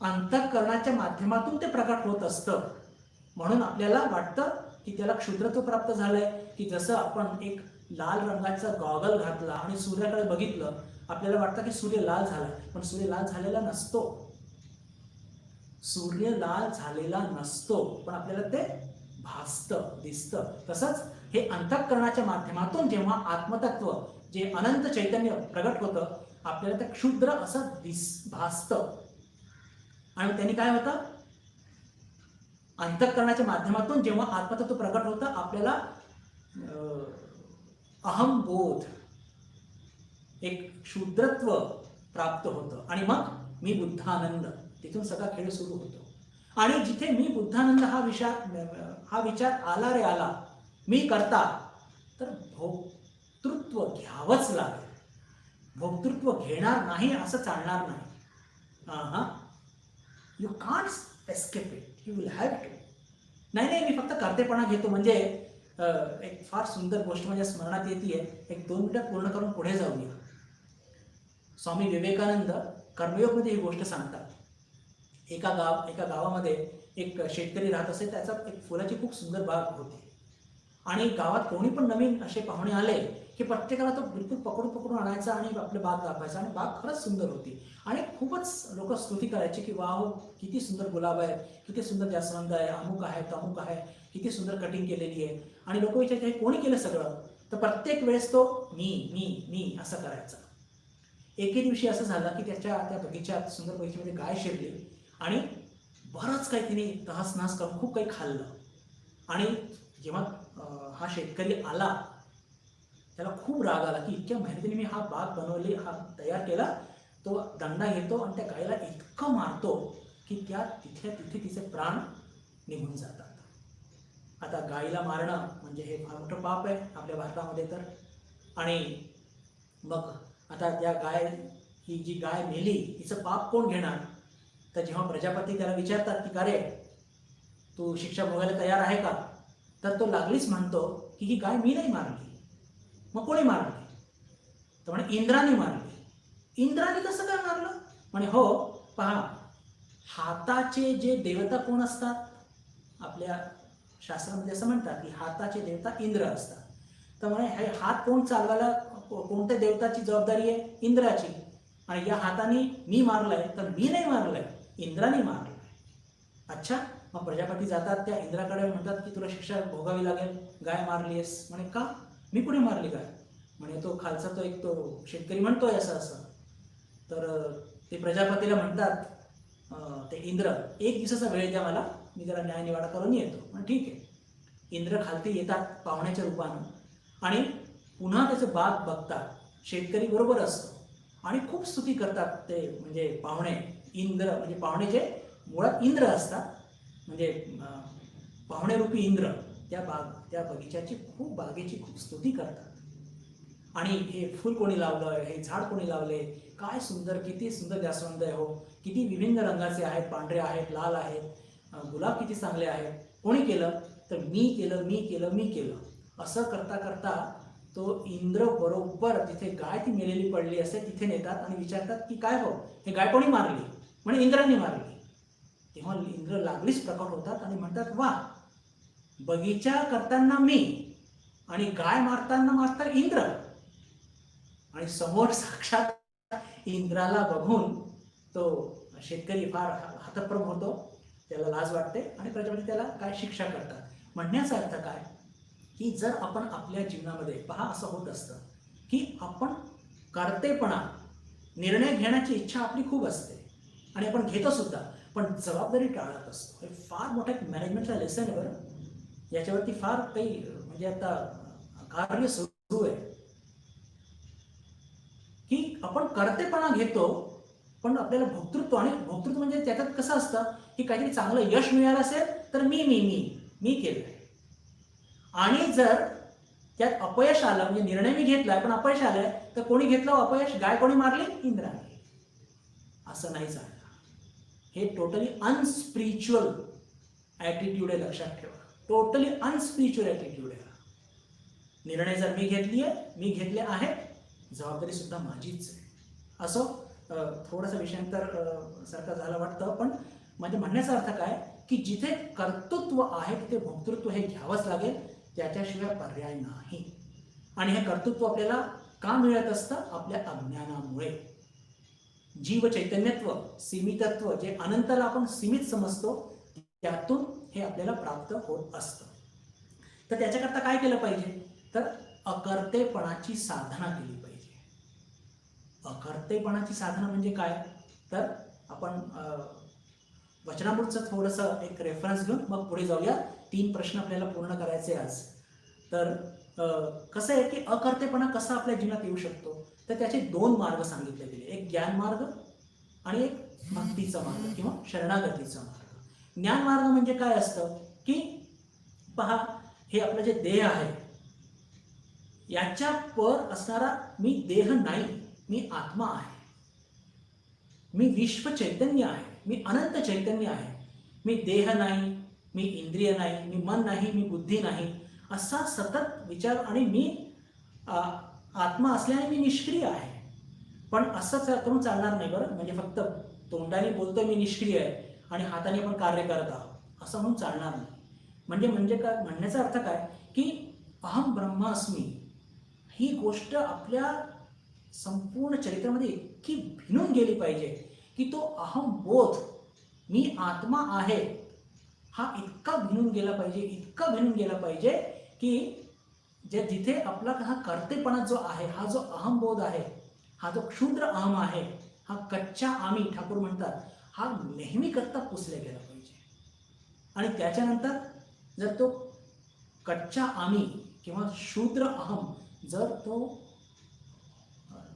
अंतःकरणाच्या माध्यमातून ते प्रकट होत असतं. म्हणून आपल्याला वाटतं की त्याला क्षुद्रत्व प्राप्त झालंय. की जसं आपण एक लाल रंगाचा गॉगल घातला आणि सूर्याकडे बघितलं, आपल्याला वाटतं की सूर्य लाल झालाय, पण सूर्य लाल झालेला नसतो. सूर्य लाल झालेला नसतो, पण आपल्याला ते भासतं, दिसतं. तसंच हे अंतःकरणाच्या माध्यमातून जेव्हा आत्मतत्व, जे अनंत चैतन्य प्रगट होतं, आपल्याला ते क्षुद्र असं भासतं. आणि त्यांनी काय होतं, अंतःकरणाच्या माध्यमातून जेव्हा आत्मतत्व प्रकट होतं, आपल्याला अहमबोध, एक क्षुद्रत्व प्राप्त होतं. आणि मग मी बुद्धानंद, तिथून सगळा खेळ सुरू होतो. आणि जिथे मी बुद्धानंद हा विचार आला रे आला, मी करता, तर भोक्तृत्व घ्यावंच लागेल. भोक्तृत्व घेणार नाही असं चालणार नाही. You can't escape it, you will have to. नाही, मी फक्त कर्तेपणा घेतो. म्हणजे एक फार सुंदर गोष्ट माझ्या स्मरणात येते, एक 2 मिनिटं पूर्ण करून पुढे जाऊया. स्वामी विवेकानंद कर्मयोगमध्ये ही गोष्ट सांगतात. एका गावामध्ये एक शेतकरी राहत असे, त्याचा एक फुलाची खूप सुंदर बाग होती. आणि गावात कोणी पण नवीन असे पाहुणे आले की प्रत्येकाला तो बिलकुल पकडून आणायचा आणि आपली बाग दाखवायचा. आणि बाग खरंच सुंदर होती आणि खूपच लोक स्तुती करायची की वाव, किती सुंदर गुलाब आहे, किती सुंदर जास्वंद आहे, अमुक आहे, तमुक आहे, किती सुंदर कटिंग केलेली आहे. आणि लोक विचारायचे कोणी केलं सगळं, तर प्रत्येक वेळेस तो मी असं करायचा. एके दिवशी असं झालं की त्या बगीच्यात, सुंदर बगीच्यामध्ये गाय शिरली आणि बरंच काही तिने तहस-नहस करून खूप काही खाल्लं. आणि जेव्हा हा शेतकरी आला, त्याला खूप राग आला की इतक्या मेहनतीने मी हा बाग बनवली, हा तयार केला. तो दंडा घेतो आणि त्या गायीला इतकं मारतो की तिथे तिचे प्राण निघून जातात. आता गायीला मारणं म्हणजे हे फार मोठं पाप आहे आपल्या भारतामध्ये तर. आणि मग आता ही जी गाय मेली, तिचं पाप कोण घेणार. तर जेव्हा प्रजापती त्याला विचारतात की का रे, तू शिक्षा भोगायला तयार आहे का, तर तो लागलीच म्हणतो की ही गाय मी नाही मारली. मग कोणी मारली, तर म्हणे इंद्राने मारली. इंद्राने कसं काय मारलं? म्हणे हो, पहा, हाताचे जे देवता कोण असतात? आपल्या शास्त्रामध्ये असं म्हणतात की हाताचे देवता इंद्र असतात. तर म्हणे हे हात कोण चालवायला, कोणत्या देवताची जबाबदारी आहे? इंद्राची. आणि या हाताने मी मारलाय तर मी नाही मारलाय, इंद्राने मारलाय. अच्छा, मग प्रजापती जातात त्या इंद्राकडे, म्हणतात की तुला शिक्षा भोगावी लागेल, गाय मारलीस. म्हणे का? मी कुठे मारली गाय? म्हणे तो खालचा तो शेतकरी म्हणतोय असं असं. तर ते प्रजापतीला म्हणतात, ते इंद्र, एक दिवसाचा वेळ द्या मला, मी जरा न्यायनिवाडा करून येतो. पण ठीक आहे. इंद्र खालती येतात पाहुण्याच्या रूपानं आणि पुन्हा त्याचं बाग बघतात. शेतकरी बरोबर असतो आणि खूप स्तुती करतात ते, म्हणजे पाहुणे. इंद्र म्हणजे पाहुणे जे मुळात इंद्र असतात, म्हणजे पाहुणेरूपी इंद्र त्या बगीच्याची बागेची खूप स्तुती करतात. आणि हे फूल कोणी लावलं, हे झाड कोणी लावले, काय सुंदर, किती सुंदर जास्वंद आहे हो, किती विभिन्न रंगाचे आहेत, पांढरे आहेत, लाल आहेत, गुलाब किती चांगले आहेत, कोणी केलं? तर मी केलं, मी केलं, मी केलं. असं करता करता तो इंद्र बरोबर जिथे गाय ती मेलेली पडली असते तिथे नेतात आणि विचारतात की काय हो, हे गाय कोणी मारली? म्हणे इंद्राने मारली. तेव्हा इंद्र लागलीच प्रकट होतात आणि म्हणतात, वा, बगीचा करताना मी आणि गाय मारताना मात्र इंद्र. आणि समोर साक्षात इंद्राला बघून तो शेतकरी फार हतप्रभ होतो, त्याला लाज वाटते आणि प्रजापती त्याला काय शिक्षा करतात. म्हणण्याचा अर्थ काय की जर आपण आपल्या जीवनामध्ये, पहा, असं होत असतं की आपण करतेपणा, निर्णय घेण्याची इच्छा आपली खूप असते आणि आपण घेतो सुद्धा, पण जबाबदारी टाळत असतो. हे फार मोठा मॅनेजमेंटचा लेसन आहे बरं. याच्यावरती फार काही म्हणजे आता कार्य सुरू आहे की आपण करतेपणा घेतो, पण आपल्याला भोक्तृत्व, आणि भोक्तृत्व म्हणजे त्याच्यात कसं असतं की काहीतरी चांगलं यश मिळालं असेल तर मी मी मी मी केलंय, आणि जर त्यात अपयश आलं, म्हणजे निर्णय मी घेतलाय पण अपयश आलंय, तर कोणी घेतलं अपयश? गाय कोणी मारली? इंद्राने. असं नाही चालणार. हे टोटली अनस्पिरिच्युअल ॲटिट्यूड आहे, लक्षात ठेवा. टोटली अनस्पिरिच्युअल ॲटिट्यूड आहे. निर्णय जर मी घेतले आहे, जबाबदारी सुद्धा माझीच आहे. असो, थोडासा विषयांतर सारखं झालं वाटतं, पण म्हणजे म्हणण्याचा अर्थ काय की जिथे कर्तृत्व आहे तिथे भोक्तृत्व हे घ्यावंच लागेल, त्याच्याशिवाय पर्याय नाही. आणि हे कर्तृत्व आपल्याला का मिळत असतं? आपल्या अज्ञानामुळे. जीव चैतन्यत्व, सीमितत्व, जे अनंताला आपण सीमित समजतो, त्यातून हे आपल्याला प्राप्त होत असतं. तर त्याच्याकरता काय केलं पाहिजे? तर अकर्तेपणाची साधना केली पाहिजे. अकर्तेपणाची साधना म्हणजे काय? तर आपण वचनामृतचं थोडंसं एक रेफरन्स घेऊन मग पुढे जाऊया. 3 प्रश्न आपल्याला पूर्ण करायचे आज. तर कसं आहे की अकर्तेपणा कसा आपल्या जीवनात येऊ शकतो? तर त्याचे 2 मार्ग सांगितले गेले. एक ज्ञान मार्ग आणि एक भक्तीचा मार्ग किंवा शरणागतीचा मार्ग. ज्ञान मार्ग म्हणजे काय असतं की पहा, हे आपलं जे देह आहे, याच्या पर असणारा मी देह नाही, मी आत्मा आहे, मी विश्व चैतन्य आहे, मी अनंत चैतन्य आहे. मी देह नाही, मी इंद्रिय नाही, मी मन नाही, मी बुद्धी नाही, असा सतत विचार, आणि मी आत्मा असल्याने मी निष्क्रिय आहे. पण असंच करून चालणार नाही बरं. म्हणजे फक्त तोंडाने बोलतोय मी निष्क्रिय आहे आणि हाताने पण कार्य करत आहोत, असं म्हणून चालणार नाही. म्हणजे काय म्हणण्याचा अर्थ काय की अहम ब्रह्मास्मी ही गोष्ट आपल्या संपूर्ण चरित्रामध्ये इतकी भिनून गेली पाहिजे की तो अहम बोध, मी आत्मा आहे, हा इतका भिनून गेला पाहिजे, इतका भिनून गेला पाहिजे की जिथे आपला हा कर्तेपणा जो आहे, हा जो अहम बोध आहे, हा जो क्षुद्र अहम आहे, हा कच्चा आम्ही ठाकूर म्हणतात, हा नेहमी करता पुसला गेला पाहिजे. आणि त्याच्यानंतर जर तो कच्चा आम्ही किंवा शूद्र अहम जर तो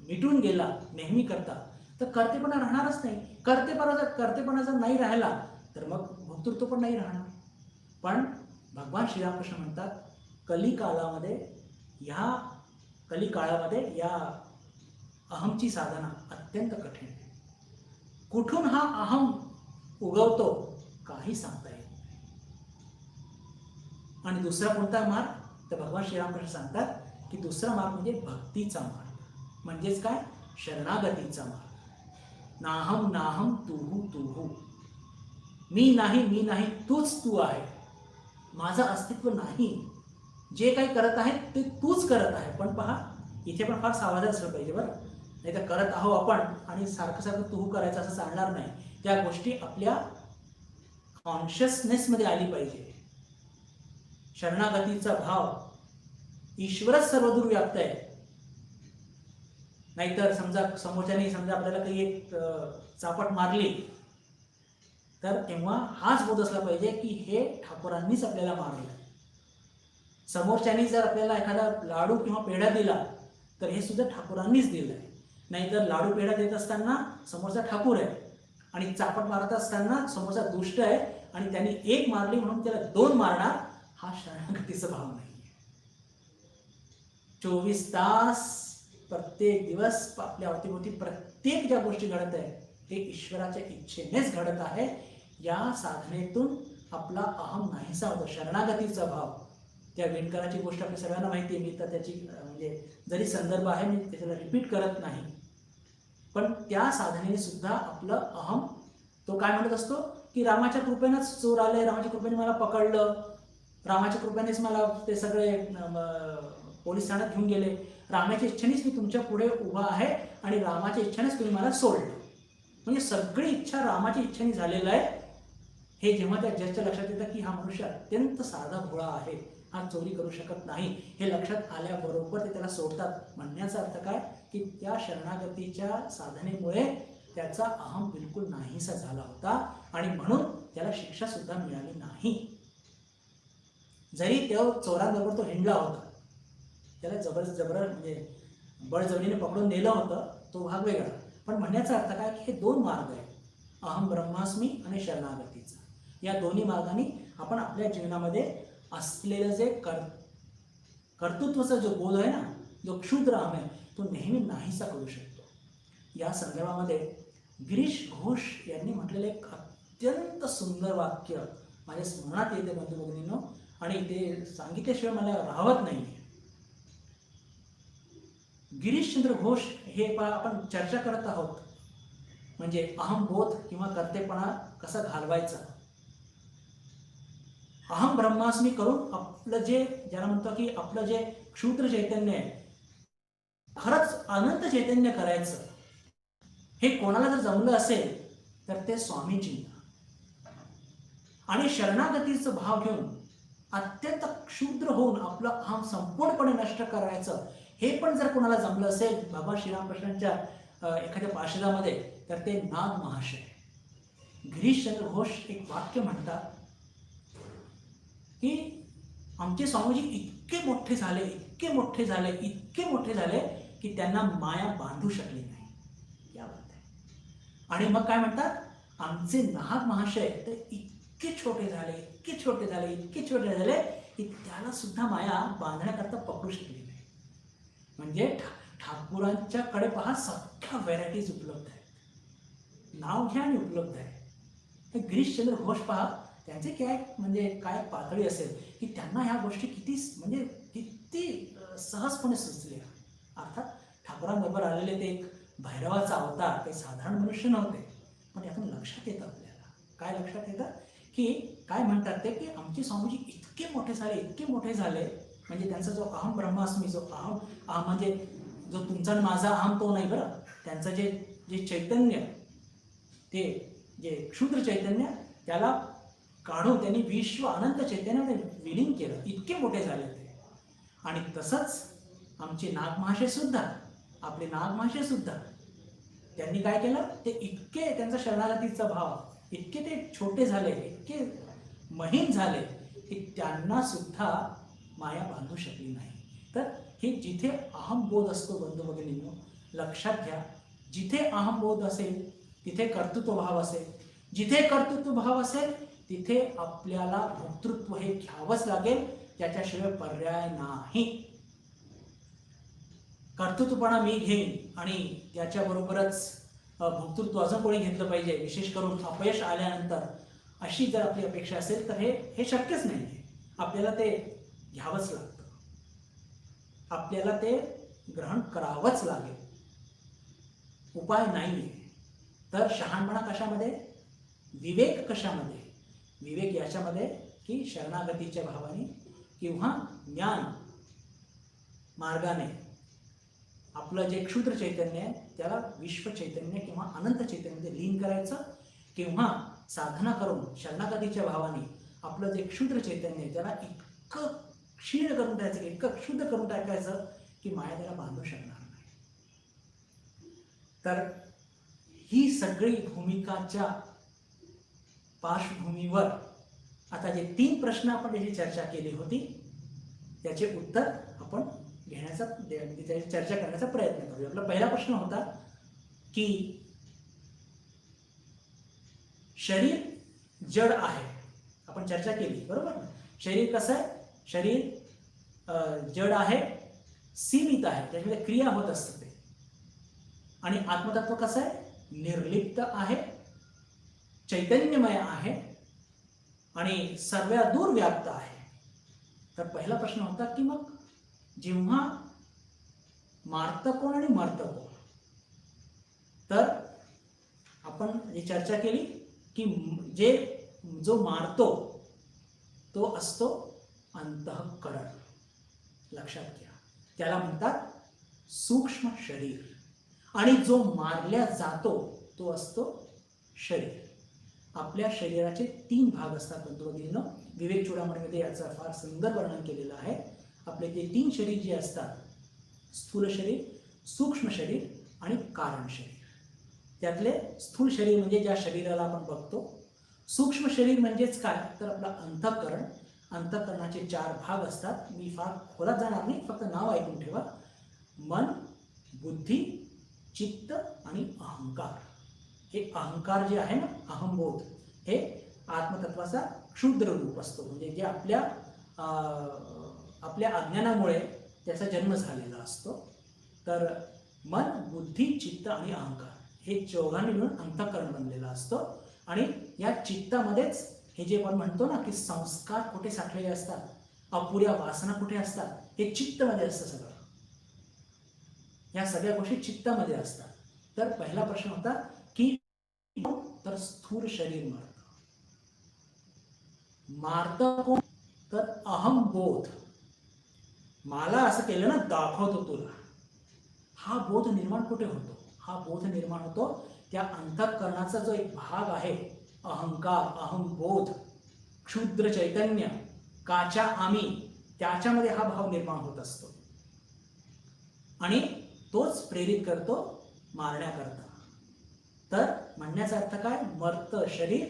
मिटून गेला नेहमी करता, तर कर्तेपणा राहणारच नाही. कर्तेपणा जर नाही राहिला तर मग भोक्तृत्व पण नाही राहणार. पण भगवान श्रीरामकृष्ण म्हणतात, कलिकाळामध्ये या अहमची साधना अत्यंत कठीण आहे. कुठून हा अहम उगवतो काही सांगता येत नाही. आणि दुसरा कोणता मार्ग? तर भगवान श्रीरामकृष्ण सांगतात की दुसरा मार्ग म्हणजे भक्तीचा मार्ग. म्हणजेच काय? शरणागतीचा मार्ग. नाहम नाहम तुहू तुहू. मी नाही तूच तू आहे. माझं अस्तित्व नाही. जे काही करत आहे ते तूच करत आहे. पण पहा, इथे पण फार सावधान असलं पाहिजे बरं. नाही तर करत आहो आपण आणि सारखं सारखं तू करायचं असं चालणार नाही. त्या गोष्टी आपल्या कॉन्शियसनेसमध्ये आली पाहिजे. शरणागतीचा भाव, ईश्वरच सर्वदूर व्याप्त आहे. नाहीतर समजा समोरच्याने आपल्याला काही एक चापट मारली तर तेव्हा हाच बोध असला पाहिजे की हे ठाकूरांनीच आपल्याला मारलं. समोरच्यानी जर आपल्याला एखादा लाडू किंवा पेढा दिला तर हे सुद्धा ठाकूरांनीच दिलंय. नाहीतर लाडू पेढा देत असताना समोरचा ठाकूर आहे आणि चापट मारत असताना समोरचा दुष्ट आहे आणि त्यांनी एक मारली म्हणून त्याला 2 मारणार, हा शरणागतीचा भाव नाही. 24 तास प्रत्येक दिवस आपल्या अवतीभोवती प्रत्येक ज्या गोष्टी घडत आहे ते ईश्वराच्या इच्छेनेच घडत आहे. या साधनेतून आपला अहम नाहीसा होतो. शरणागतीचा भाव, त्या विणकराची गोष्ट आपल्या सगळ्यांना माहिती आहे. मी तर त्याची म्हणजे जरी संदर्भ आहे मी त्याला रिपीट करत नाही, पण त्या साधनेने सुद्धा आपलं अहम, तो काय म्हणत असतो की रामाच्या कृपेनेच चोर आले, रामाच्या कृपेने मला पकडलं, रामाच्या कृपेनेच मला ते सगळे पोलीस ठाण्यात घेऊन गेले, रामाच्या इच्छेनेच मी तुमच्या पुढे उभा आहे आणि रामाच्या इच्छेनेच तुम्ही मला सोडलं. म्हणजे सगळी इच्छा रामाच्या इच्छेने झालेलं आहे. हे जेव्हा त्या जजच्या लक्षात येतं की हा मनुष्य अत्यंत साधा भोळा आहे, हा चोरी करू शकत नाही, हे लक्षात आल्याबरोबर ते त्याला सोडतात. म्हणण्याचा अर्थ काय की त्या शरणागतीच्या साधनेमुळे त्याचा अहम बिलकुल नाहीसा झाला होता आणि म्हणून त्याला शिक्षा सुद्धा मिळाली नाही. जरी त्या चोरांबरोबर तो हिंडला होता, त्याला जबर म्हणजे बळजबरीने पकडून नेलं होतं, तो भाग वेगळा. पण म्हणण्याचा अर्थ काय की हे 2 मार्ग आहेत, अहम ब्रह्मास्मी आणि शरणागतीचा. या दोन्ही मार्गाने आपण आपल्या जीवनामध्ये असलेलं जे कर्तृत्वाचा जो बोध आहे ना, जो क्षुद्र अहम आहे, तो नेहमी नाहीसा करू शकतो. या संदर्भामध्ये गिरीश घोष यांनी म्हटलेलं एक अत्यंत सुंदर वाक्य माझ्या स्मरणात येते बंधू भगिनींनो, आणि ते सांगितल्याशिवाय मला राहत नाही. गिरीशचंद्र घोष हे आपण चर्चा करत आहोत, म्हणजे अहमबोध किंवा कर्तेपणा कसा घालवायचा. अहम ब्रह्मास्मी करून आपलं जे, ज्याला म्हणतो की आपलं जे क्षुद्र चैतन्य आहे खरंच अनंत चैतन्य करायचं. हे कोणाला जर जमलं असेल तर ते स्वामीजींना. आणि शरणागतीचं भाव घेऊन अत्यंत क्षुद्र होऊन आपलं अहम संपूर्णपणे नष्ट करायचं, हे पण जर कोणाला जमलं असेल बाबा श्रीरामकृष्णांच्या एखाद्या पार्षदामध्ये, तर ते नाग महाशय. गिरीशचंद्र घोष एक वाक्य म्हणतात की आमचे स्वामीजी इतके मोठे झाले, इतके मोठे झाले, इतके मोठे झाले की त्यांना माया बांधू शकली नाही. या बात आहे. आणि मग काय म्हणतात, आमचे नाग महाशय तर इतके छोटे झाले, इतके छोटे झाले, इतके छोटे झाले की त्याला सुद्धा माया बांधण्याकरता पकडू शकली नाही. म्हणजे ठाकूरांच्याकडे पहा सगळ्या व्हरायटीज उपलब्ध आहेत, नाव घ्या आणि उपलब्ध आहे. हे गिरीशचंद्र घोष पहा, त्यांचे काय म्हणजे काय पातळी असेल की त्यांना ह्या गोष्टी किती सहजपणे सुचल्या. अर्थात ठाकूरांबरोबर आलेले ते एक भैरवाचा अवतार, काही साधारण मनुष्य नव्हते. पण यातून लक्षात येतं आपल्याला, काय लक्षात येतं की काय म्हणतात ते की आमचे स्वामीजी इतके मोठे झाले, इतके मोठे झाले, म्हणजे त्यांचा जो अहम ब्रह्मास्मी, जो अहम म्हणजे जो तुमचा आणि माझा अहम तो नाही बरं, त्यांचं जे चैतन्य, ते जे क्षुद्र चैतन्य, त्याला काढून त्यांनी विश्व अनंत चैतन्यामध्ये विलीन केलं, इतके मोठे झाले ते. आणि तसंच आमचे नागमहाशय सुद्धा, आपले नागमहाशय सुद्धा त्यांनी काय केलं, ते इतके त्यांचा शरणागतीचा भाव, इतके ते छोटे झाले, इतके महीन झाले की त्यांना सुद्धा माया बांधू शकली नाही. तर हे जिथे अहमबोध असतो बंधू भगिनींनो, लक्षात घ्या, जिथे अहमबोध असेल तिथे कर्तृत्वभाव असेल, जिथे कर्तृत्वभाव असेल तिथे आपल्याला भोक्तृत्व हे घ्यावंच लागेल, त्याच्याशिवाय पर्याय नाही. कर्तृत्वपणा मी घेईन आणि त्याच्याबरोबरच भोक्तृत्व अजून कोणी घेतलं पाहिजे, विशेष करून अपयश आल्यानंतर, अशी जर आपली अपेक्षा असेल तर हे शक्यच नाही आहे. आपल्याला ते घ्यावंच लागतं, आपल्याला ते ग्रहण करावंच लागेल. उपाय नाही आहे. तर शहाणपणा कशामध्ये, विवेक कशामध्ये, विवेक याच्यामध्ये की शरणागतीच्या भावाने किंवा ज्ञान मार्गाने आपलं जे क्षुद्र चैतन्य आहे त्याला विश्व चैतन्य किंवा अनंत चैतन्यामध्ये लीन करायचं, किंवा साधना करून शरणागतीच्या भावाने आपलं जे क्षुद्र चैतन्य आहे त्याला इतकं क्षीण करून टाकायचं, इतकं क्षुद्र करून टाकायचं की माया त्याला बांधू शकणार नाही. तर ही सगळी भूमिकाच्या पार्श्वभूमीवर आता जे 3 प्रश्न आपण त्याची चर्चा केली होती त्याचे उत्तर आपण घेण्याचा, त्याची चर्चा करण्याचा प्रयत्न करूया. आपला पहिला प्रश्न होता की शरीर जड आहे, आपण चर्चा केली बरोबर ना. शरीर कसं आहे, शरीर जड आहे, सीमित आहे, त्याच्यामध्ये क्रिया होत असते. आणि आत्मतत्व कसं आहे, निर्लिप्त आहे, चैतन्यमय आहे आणि सर्वदूर व्याप्त आहे. तर पहिला प्रश्न होता की मग जेव्हा मारतं कोण आणि मरतं कोण. तर आपण जी चर्चा केली की जो मारतो तो असतो अंतःकरण, लक्षात घ्या, त्याला म्हणतात सूक्ष्म शरीर. आणि जो मारल्या जातो तो असतो शरीर. आपल्या शरीराचे 3 भाग असतात बंधुभगिनींनो. विवेक चूडामणीमध्ये याचं फार सुंदर वर्णन केलेलं आहे. आपले ते 3 शरीर जे असतात, स्थूल शरीर, सूक्ष्म शरीर आणि कारण शरीर. त्यातले स्थूल शरीर म्हणजे ज्या शरीराला आपण बघतो, सूक्ष्म शरीर म्हणजेच काय तर आपलं अंतःकरण. अंतःकरणाचे 4 भाग असतात. मी फार खोलात जाणार नाही, फक्त नाव ऐकून ठेवा. मन, बुद्धी, चित्त आणि अहंकार. हे अहंकार जे आहे ना, अहंबोध, हे आत्मतत्वाचा क्षुद्र रूप असतो. म्हणजे जे आपल्या अज्ञानामुळे त्याचा जन्म झालेला असतो. तर मन, बुद्धी, चित्त आणि अहंकार हे 4 मिळून अंतःकरण बनलेलं असतं. आणि या चित्तामध्येच हे जे आपण म्हणतो ना की संस्कार कुठे साठलेले असतात, अपुऱ्या वासना कुठे असतात, हे चित्तामध्ये असतं सगळं. या सगळ्या गोष्टी चित्तामध्ये असतात. तर पहिला प्रश्न होता की तर स्थूल शरीर मारतं कोण तर अहंबोध. मला असं केलं ना, दाखवतो तुला, हा बोध निर्माण कुठे होतो, हा बोध निर्माण होतो त्या अंतःकरणाचा जो एक भाग आहे, अहंकार, अहंबोध, क्षुद्र चैतन्य, काचा आम्ही, त्याच्यामध्ये हा भाव निर्माण होत असतो. आणि तोच प्रेरित करतो मारण्याकरता. तर म्हणण्याचा अर्थ काय, मर्त शरीर,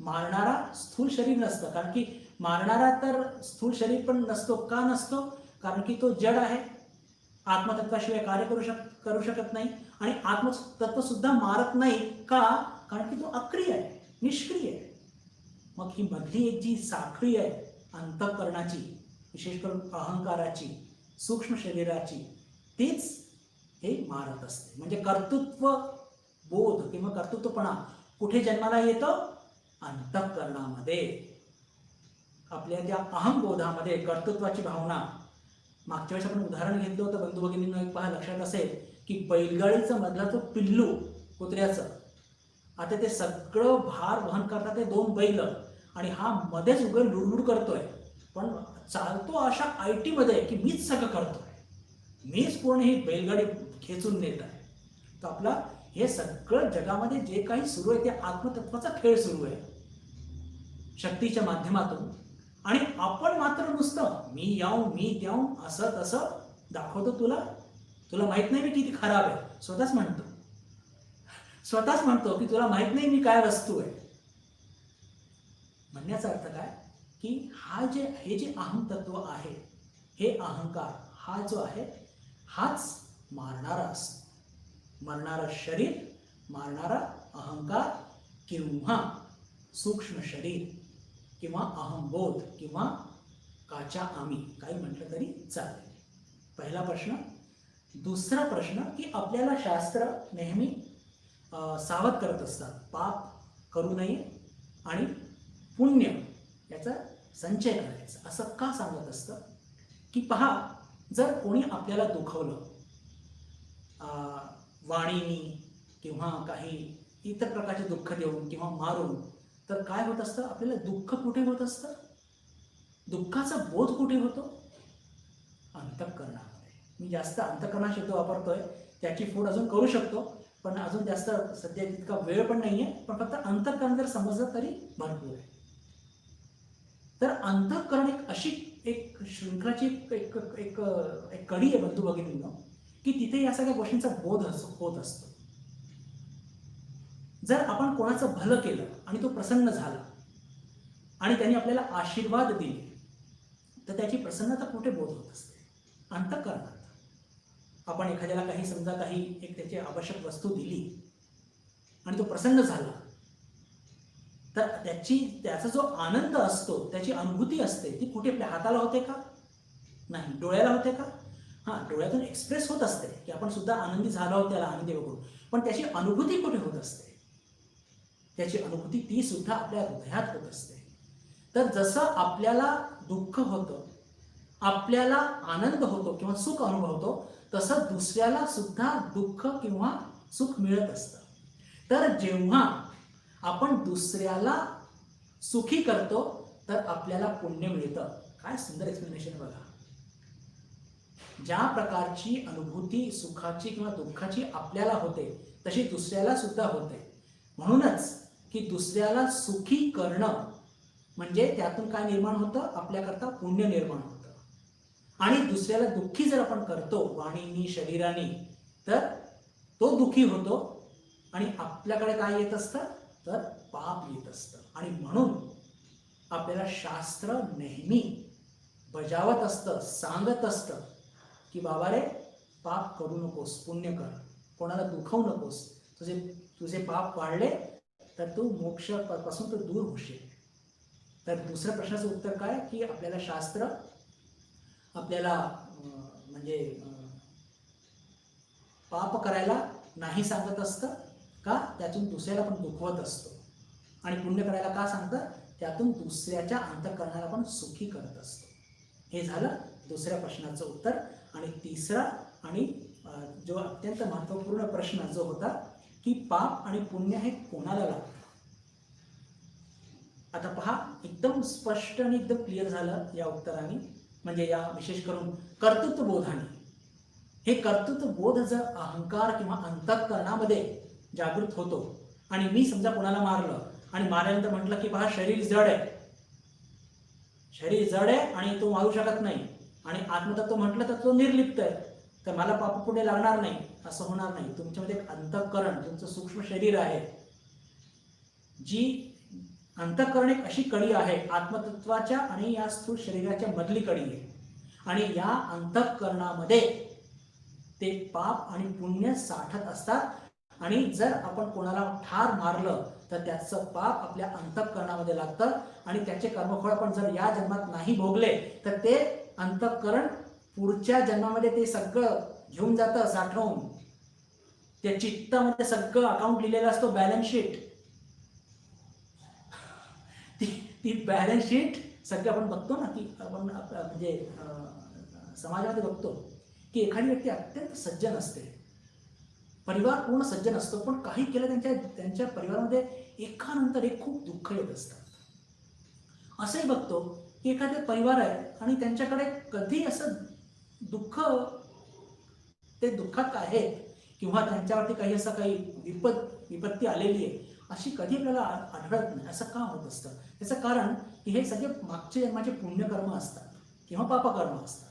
मारणारा स्थूल शरीर नसतं. कारण की मारणारा तर स्थूल शरीर पण नसतो. का नसतो, कारण की तो जड आहे, आत्मतत्वाशिवाय कार्य करू शकत नाही. आणि आत्मतत्व सुद्धा मारत नाही. का, कारण की तो अक्रिय आहे, निष्क्रिय आहे. मग ही मधली एक जी साखळी आहे अंतःकरणाची, विशेष करून अहंकाराची, सूक्ष्म शरीराची, तीच हे मारत असते. म्हणजे कर्तृत्व बोध किंवा कर्तृत्वपणा कुठे जन्माला येतो, अंतःकरणामध्ये. आपल्या त्या अहंबोधामध्ये कर्तृत्वाची भावना. मागच्या वेळेस आपण उदाहरण घेतलं होतं बंधुभगिनींना, एक पहा लक्षात असेल की बैलगाडीचं मधला तो पिल्लू कुत्र्याचं, आता ते सगळं भार वहन करतात ते 2 बैल, आणि हा मध्येच उभं लुडबुड करतोय, पण चालतो अशा आयटी मध्ये की मीच सगळं करतोय, मीच पूर्ण ही बैलगाडी खेचून नेत आहे. तर आपला हे सगळं जगामध्ये जे काही सुरू आहे ते आत्मतत्वाचा खेळ सुरू आहे शक्तीच्या माध्यमातून. आणि आपण मात्र नुसतं मी याऊ मी द्याऊ असं तसं दाखवतो. तुला माहित नाही मी किती खराब आहे, स्वतःच म्हणतो की तुला माहित नाही मी काय वस्तू आहे. म्हणण्याचा अर्थ काय की हे जे अहंतत्व आहे, हे अहंकार हा जो आहे हाच मारणारा असतो. मरणारं शरीर, मारणारा अहंकार किंवा सूक्ष्म शरीर किंवा अहंबोध किंवा काचा आम्ही, काही म्हटलं तरी चालेल. पहिला प्रश्न. दुसरा प्रश्न की आपल्याला शास्त्र नेहमी सावध करत असतात, पाप करू नये आणि पुण्य याचा संचय करायचा, असं का सांगत असतं की पहा, जर कोणी आपल्याला दुखवलं वाणीनी किंवा काही इतर प्रकारचे दुःख देऊन किंवा मारून, तर काय होत असतं, आपल्याला दुःख कुठे होत असतं, दुःखाचा बोध कुठे होतो, अंतःकरणामध्ये. मी जास्त अंतःकरणा शब्द वापरतोय, त्याची फोड अजून करू शकतो, पण अजून जास्त सध्या तितका वेळ पण नाहीये, पण फक्त अंतःकरण जर समजलं तरी भरपूर आहे. तर अंतःकरण एक अशी एक शृंखलाची एक एक एक कडी आहे बंधू भगिनींनो, की तिथे या सगळ्या गोष्टींचा बोध होत असतो. जर आपण कोणाचं भलं केलं आणि तो प्रसन्न झाला आणि त्यांनी आपल्याला आशीर्वाद दिले, तर त्याची प्रसन्नता कुठे बोध होत असते, अंतःकरणात. आपण एखाद्याला काही समजा काही एक त्याची आवश्यक वस्तू दिली आणि तो प्रसन्न झाला, तर त्याचा जो आनंद असतो, त्याची अनुभूती असते, ती कुठे आपल्या हाताला होते का, नाही. डोळ्याला होते का, हां, डोळ्यातून एक्सप्रेस होत असते की आपण सुद्धा आनंदी झालो आहोत त्याला आनंदी बघून, पण त्याची अनुभूती कुठे होत असते, त्याची अनुभूती ती सुद्धा आपल्या हृदयात होत असते. तर जसं आपल्याला दुःख होतं, आपल्याला आनंद होतो किंवा सुख अनुभवतो, तसं दुसऱ्याला सुद्धा दुःख किंवा सुख मिळत असतं. तर जेव्हा आपण दुसऱ्याला सुखी करतो, तर आपल्याला पुण्य मिळतं. काय सुंदर एक्सप्लेनेशन बघा. ज्या प्रकारची अनुभूती सुखाची किंवा दुःखाची आपल्याला होते, तशी दुसऱ्याला सुद्धा होते. म्हणूनच की दुसऱ्याला सुखी करणं म्हणजे त्यातून काय निर्माण होतं, आपल्याकरता पुण्य निर्माण होतं. आणि दुसऱ्याला दुःखी जर आपण करतो वाणीनी शरीराने, तर तो दुःखी होतो आणि आपल्याकडे काय येत असतं, तर पाप येत असतं. आणि म्हणून आपल्याला शास्त्र नेहमी बजावत असतं, सांगत असतं की बाबा रे, पाप करू नकोस, पुण्य कर, कोणाला दुखवू नकोस. तुझे पाप वाढले तर तू मोक्षापासून तू दूर होशील. तर दुसऱ्या प्रश्नाचं उत्तर काय, की आपल्याला शास्त्र आपल्याला म्हणजे पाप करायला नाही सांगत असतं का, त्यातून दुसऱ्याला पण दुखवत असतो. आणि पुण्य करायला का सांगतं, त्यातून दुसऱ्याच्या अंतःकरणाला पण सुखी करत असतो. हे झालं दुसऱ्या प्रश्नाचं उत्तर. आणि तिसरा आणि जो अत्यंत महत्त्वपूर्ण प्रश्न जो होता, की पाप आणि पुण्य हे कोणाला लागतं. आता पहा, एकदम स्पष्ट आणि एकदम क्लिअर झालं या उत्तराने, म्हणजे या विशेष करून कर्तृत्व बोधाने. हे कर्तृत्व बोध जर अहंकार किंवा अंतःकरणामध्ये जागृत होतो, आणि मी समजा कोणाला मारलं आणि मारल्यानंतर म्हटलं की पहा, शरीर जड आहे, शरीर जड आहे आणि तो मारू शकत नाही, आणि आत्मतत्व म्हटलं तर तो निर्लिप्त आहे, तर मला पाप पुढे लागणार नाही, असं होणार नाही. तुमच्यामध्ये एक अंतःकरण, तुमचं सूक्ष्म शरीर आहे. जी अंतःकरण एक अशी कडी आहे आत्मतत्वाच्या आणि या स्थूल शरीराच्या मधली कडी आहे. आणि या अंतःकरणामध्ये ते पाप आणि पुण्य साठत असतात. आणि जर आपण कोणाला ठार मारलं तर त्याचं पाप आपल्या अंतःकरणामध्ये लागतं, आणि त्याचे कर्मफळ आपण जर या जन्मात नाही भोगले तर ते अंतःकरण पुढच्या जन्मामध्ये ते सगळं घेऊन जातं साठवून. त्या चित्तामध्ये सगळं अकाउंट लिहिलेलं असतो, बॅलन्स शीट. ती बॅलन्स शीट सगळं आपण बघतो ना, की आपण म्हणजे समाजामध्ये बघतो की एखादी व्यक्ती अत्यंत सज्जन असते, परिवार पूर्ण सज्जन असतो, पण काही केलं त्यांच्या परिवारामध्ये एकानंतर एक खूप दुःख येत असतात. असंही बघतो की एखादे परिवार आहे आणि त्यांच्याकडे कधी असं दुःख, ते दुःखात आहेत किंवा त्यांच्यावरती काही असं काही विपत्ती आलेली आहे अशी कधी आपल्याला आढळत नाही. असं का होत असतं? त्याचं कारण की हे सगळे मागच्या जन्माचे पुण्यकर्म असतात किंवा पापकर्म असतात.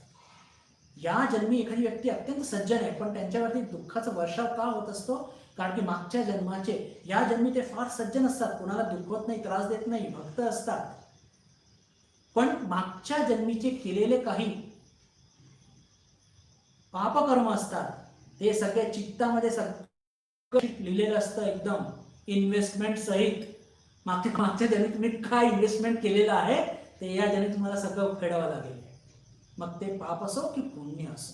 या जन्मी एखादी व्यक्ती अत्यंत सज्जन आहे, पण त्यांच्यावरती दुःखाचा वर्षाव का होत असतो? कारण की मागच्या जन्माचे, या जन्मी ते फार सज्जन असतात, कोणाला दुखवत नाही, त्रास देत नाही, भक्त असतात, पण मागच्या जन्मीचे केलेले काही पापकर्म असतात, ते सगळे चित्तामध्ये सगळं लिहिलेलं असतं, एकदम इन्व्हेस्टमेंट सहित. मागच्या जन्मी तुम्ही काय इन्व्हेस्टमेंट केलेलं आहे ते या जन्मी तुम्हाला सगळं फेडावं लागेल. मग ते पाप असो की पुण्य असो,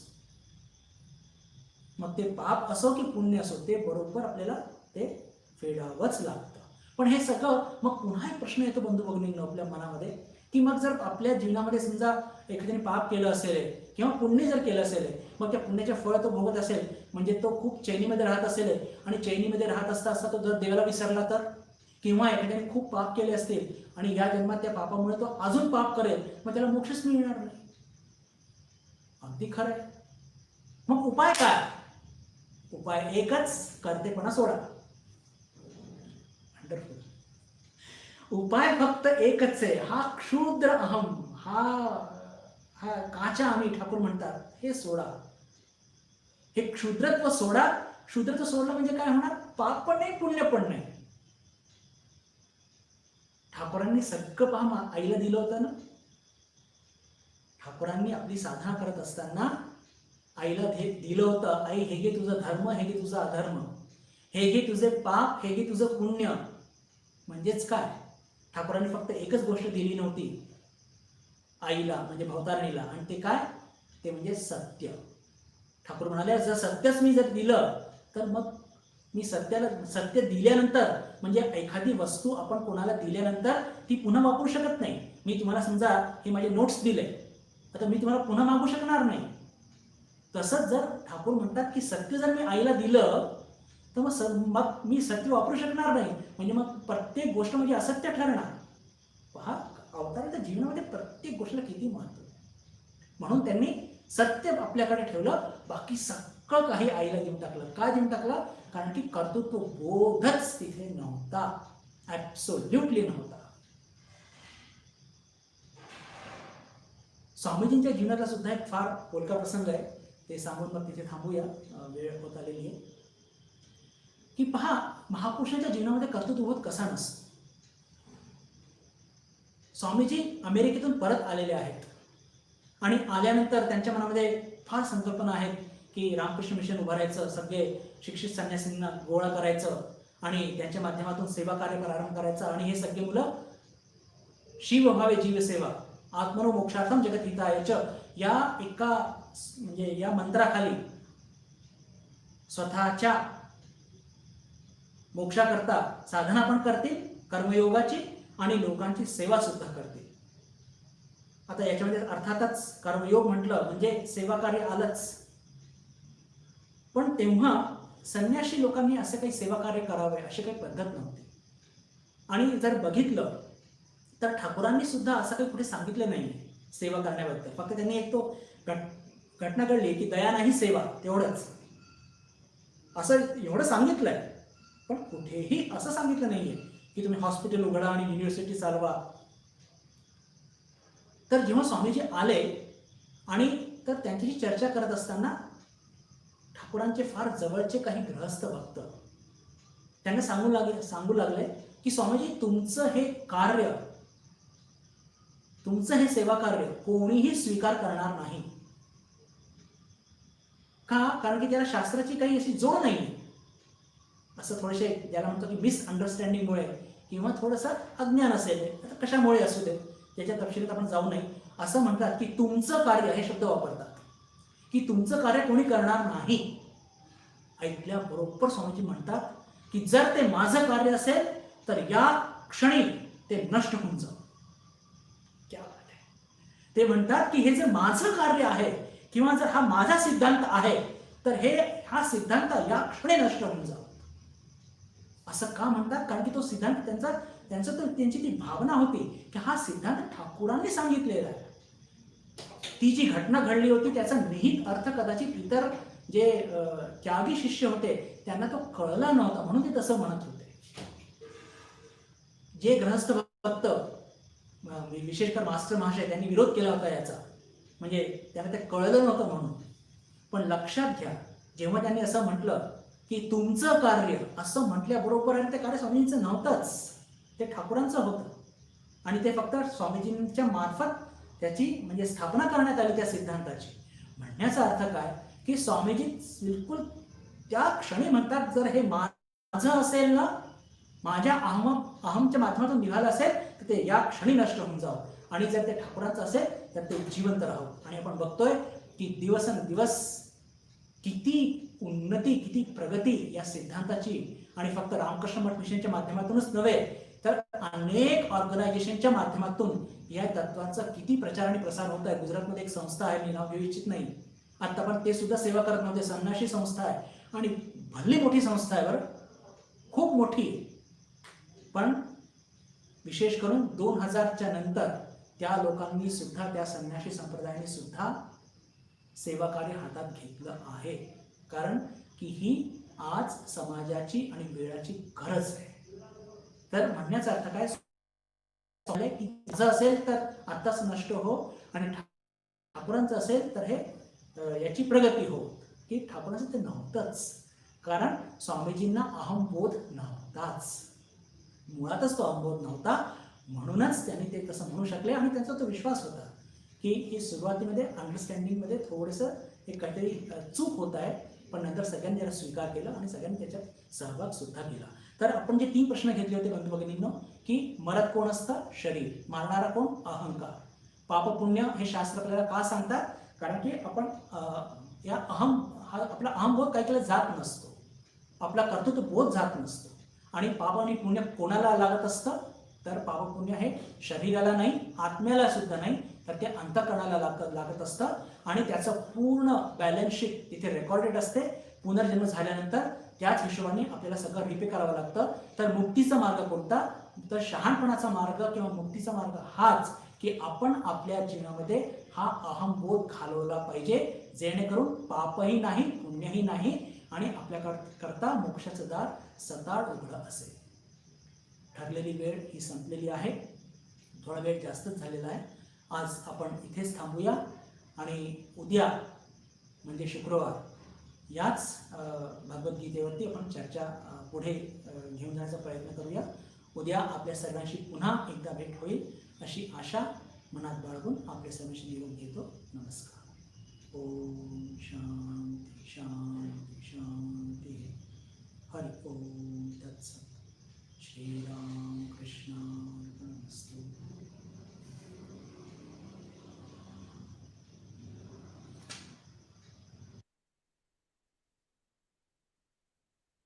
मग ते पाप असो की पुण्य असो, ते बरोबर आपल्याला ते फेडावंच लागतं. पण हे सगळं मग पुन्हा एक प्रश्न येतो बंधू भगिनींनो आपल्या मनामध्ये, की मग जर आपल्या जीवनामध्ये समजा एखाद्याने पाप केलं असेल किंवा पुण्य जर केलं असेल, मग त्या पुण्याचे फळ तो भोगत असेल, म्हणजे तो खूप चैनीमध्ये राहत असेल आणि चैनीमध्ये राहत असता असता तो जर देवाला विसरला तर, किंवा एखाद्याने खूप पाप केले असतील आणि या जन्मात त्या पापामुळे तो अजून पाप करेल, मग त्याला मोक्षच मिळणार नाही. अगदी खरं आहे. मग उपाय काय? उपाय एकच, करतेपणा सोडा. वंडरफुल. उपाय फक्त एकच आहे, हा क्षुद्र अहम, हा हा काचा आम्ही ठाकूर म्हणतात, हे सोडा. हे क्षुद्रत्व सोडा. क्षुद्रत्व सोडलं म्हणजे काय होणार? पाप पण नाही, पुण्य पण नाही. ठाकूरांनी सगळं पहा आईला दिलं होतं ना. ठाकूरांनी आपली साधना करत असताना आईला दिलं होतं, आई हे घे तुझा धर्म, हे घे तुझा अधर्म, हे घे तुझे पाप, हे घे तुझं पुण्य. म्हणजेच काय? ठाकूरांनी फक्त एकच गोष्ट दिली नव्हती आईला, म्हणजे भवतारणीला, आणि ते काय? ते म्हणजे सत्य. ठाकूर म्हणाले जर सत्यच मी जर दिलं तर मग मी सत्य दिल्यानंतर, म्हणजे एखादी वस्तू आपण कोणाला दिल्यानंतर ती पुन्हा वापरू शकत नाही. मी तुम्हाला समजा हे माझे नोट्स दिले, आता मी तुम्हाला पुन्हा मागू शकणार नाही. तसंच जर ठाकूर म्हणतात की सत्य जर मी आईला दिलं तर मग मी सत्य वापरू शकणार नाही, म्हणजे मग प्रत्येक गोष्ट म्हणजे असत्य ठरणार. पहा अवताराच्या जीवनामध्ये प्रत्येक गोष्टीला किती महत्व. म्हणून त्यांनी सत्य आपल्याकडे ठेवलं, बाकी सगळं काही आईला देऊन टाकलं. का देऊन टाकलं? कारण की कर्तृत्व बोधच तिथे नव्हता, ऍब्सोल्युटली नव्हता. स्वामीजींच्या जीवनातला सुद्धा एक फार बोलका प्रसंग आहे, ते सांगून मग तिथे थांबूया, वेळ होत आलेली आहे. की पहा महापुरुषांच्या जीवनामध्ये कर्तृत्वबोध कसा नसतो. स्वामीजी अमेरिकेतून परत आलेले आहेत आणि आल्यानंतर त्यांच्या मनामध्ये फार संकल्पना आहेत की रामकृष्ण मिशन उभारायचं, सगळे शिक्षित संन्यासींना गोळा करायचं आणि त्यांच्या माध्यमातून सेवा कार्य प्रारंभ करायचं, आणि हे सगळे मुलं शिवभावे जीवसेवा आत्मनो मोक्षार्थम जगत हितायच या एका म्हणजे या मंत्राखाली स्वतःच्या मोक्षाकरता साधना पण करतील कर्मयोगाची आणि लोकांची सेवा सुद्धा करतील. आता याच्यामध्ये अर्थातच कर्मयोग म्हटलं म्हणजे सेवा कार्य आलंच, पण तेव्हा संन्यासी लोकांनी असे काही सेवा कार्य करावे अशी काही पद्धत नव्हती. आणि जर बघितलं तर ठाकूरांनी सुद्धा असं काही कुठे सांगितलं नाही सेवा करण्याबद्दल. फक्त त्यांनी एक तो घटना घडली की दया नाही सेवा, तेवढंच असं एवढं सांगितलंय. पण कुठेही असं सांगितलं नाहीये की तुम्ही हॉस्पिटल उघडा आणि युनिव्हर्सिटी चालवा. तर जेव्हा स्वामीजी आले आणि तर त्यांच्याशी चर्चा करत असताना ठाकूरांचे फार जवळचे काही गृहस्थ भक्त त्यांना सांगू लागले की स्वामीजी तुमचं हे कार्य, तुमचं हे सेवा कार्य कोणीही स्वीकार करणार नाही. का? कारण की त्याला शास्त्राची काही अशी जोड नाही. असं थोडेसे ज्याला म्हणतो की मिसअंडरस्टँडिंगमुळे किंवा थोडंसं अज्ञान असेल, कशामुळे असू दे त्याच्या तपशिलात आपण जाऊ नये. असं म्हणतात की तुमचं कार्य, हे शब्द वापरतात की तुमचं कार्य कोणी करणार नाही. ऐकल्याबरोबर स्वामीजी म्हणतात की जर ते माझं कार्य असेल तर या क्षणी ते नष्ट होऊन जाऊ. क्या बात आहे. ते म्हणतात की हे जर माझं कार्य आहे किंवा जर हा माझा सिद्धांत आहे तर हा सिद्धांत या क्षणी नष्ट होऊन जाऊ. असं का म्हणतात? कारण की तो सिद्धांत त्यांची ती भावना होती की हा सिद्धांत ठाकूरांनी सांगितलेला आहे. ती जी घटना घडली होती त्याचा निहित अर्थ कदाचित इतर जे त्यागी शिष्य होते त्यांना तो कळला नव्हता, म्हणून ते तसं म्हणत होते. जे गृहस्थ भक्त विशेषकर मास्टर महाशय त्यांनी विरोध केला होता याचा, म्हणजे त्यांना ते कळलं नव्हतं म्हणून. पण लक्षात घ्या, जेव्हा त्यांनी असं म्हटलं की तुमचं कार्य, असं म्हटल्याबरोबर ते कार्य स्वामीजींचं नव्हतंच, ते ठाकूरांचं होतं. आणि ते फक्त स्वामीजींच्या मार्फत त्याची म्हणजे स्थापना करण्यात आली त्या सिद्धांताची. म्हणण्याचा अर्थ काय की स्वामीजी बिलकुल त्या क्षणी म्हणतात जर हे माझं असेल ना, माझ्या अहमच्या माध्यमातून निघालं असेल तर ते या क्षणी नष्ट होऊन जावं, आणि जर ते ठाकूरांचं असेल तर ते जिवंत राहावं. आणि आपण बघतोय की दिवसेंदिवस किती उन्नती, किती प्रगती या सिद्धांताची, आणि फक्त रामकृष्ण मठ मिशनच्या माध्यमातूनच नव्हे तर अनेक ऑर्गनायझेशनच्या माध्यमातून या तत्वांचा किती प्रचार आणि प्रसार होत आहे. गुजरातमध्ये एक संस्था आहे, मी नाव घेऊ इच्छित नाही, आता पण ते सुद्धा सेवा करत नव्हते. संन्याशी संस्था आहे आणि भल्ली मोठी संस्था आहे बरं, खूप मोठी. पण विशेष करून 2000च्या नंतर त्या लोकांनी सुद्धा, त्या संन्याशी संप्रदायाने सुद्धा सेवा कार्य हातात घेतलं आहे. कारण की ही आज समाजाची आणि वेळाची गरज आहे. तर म्हणण्याचा अर्थ काय की माझं असेल तर आत्ताच नष्ट हो आणि ठाकूरांचं असेल तर हे याची प्रगती हो. की ठाकूरांचं ते नव्हतंच. कारण स्वामीजींना अहमबोध नव्हताच, मुळातच तो अहमबोध नव्हता. म्हणूनच त्यांनी ते तसं म्हणू शकले आणि त्यांचा तो विश्वास होता की ही सुरुवातीमध्ये अंडरस्टँडिंगमध्ये थोडंसं एक काहीतरी चूक होत आहे, पण नंतर सगळ्यांनी त्याला स्वीकार केलं आणि सगळ्यांनी त्याच्यात सहभाग सुद्धा केला. तर आपण जे 3 प्रश्न घेतले होते बंधू भगिनींनो, की मरत कोण असतं? शरीर. मारणारा कोण? अहंकार. पाप पुण्य हे शास्त्र आपल्याला का सांगतात? कारण की आपण या आपला अहमबोध काही केला जात नसतो, आपला कर्तृत्व बोध जात नसतो. आणि पाप आणि पुण्य कोणाला लागत असतं? तर पाप पुण्य हे शरीराला नाही, आत्म्याला सुद्धा नाही, तर ते अंतःकरणाला लागत असतं. आणि त्याचं पूर्ण बॅलन्स शीट तिथे रेकॉर्डेड असते. पुनर्जन्म झाल्यानंतर त्याच हिशोबाने आपल्याला सगळं रिपे करावं लागतं. तर मुक्तीचा मार्ग कोणता? तर शहाणपणाचा मार्ग किंवा मुक्तीचा मार्ग हाच की आपण आपल्या जीवनामध्ये हा अहमबोध घालवला पाहिजे, जेणेकरून पापही नाही, पुण्यही नाही आणि आपल्याकरता मोक्षाचं दार सताड उघडं असेल. ठरलेली वेळ ही संपलेली आहे, थोडा वेळ जास्तच झालेला आहे. आज आपण इथेच थांबूया आणि उद्या म्हणजे शुक्रवार याच भगवद्गीतेवरती आपण चर्चा पुढे घेऊन जाण्याचा प्रयत्न करूया. उद्या आपल्या सर्वांशी पुन्हा एकदा भेट होईल अशी आशा मनात बाळगून आपल्या सर्वांशी निरोप घेतो. नमस्कार. ओम शांती शांती शांती. हरि ओम तत्सत. श्रीराम कृष्णार्पणमस्तु.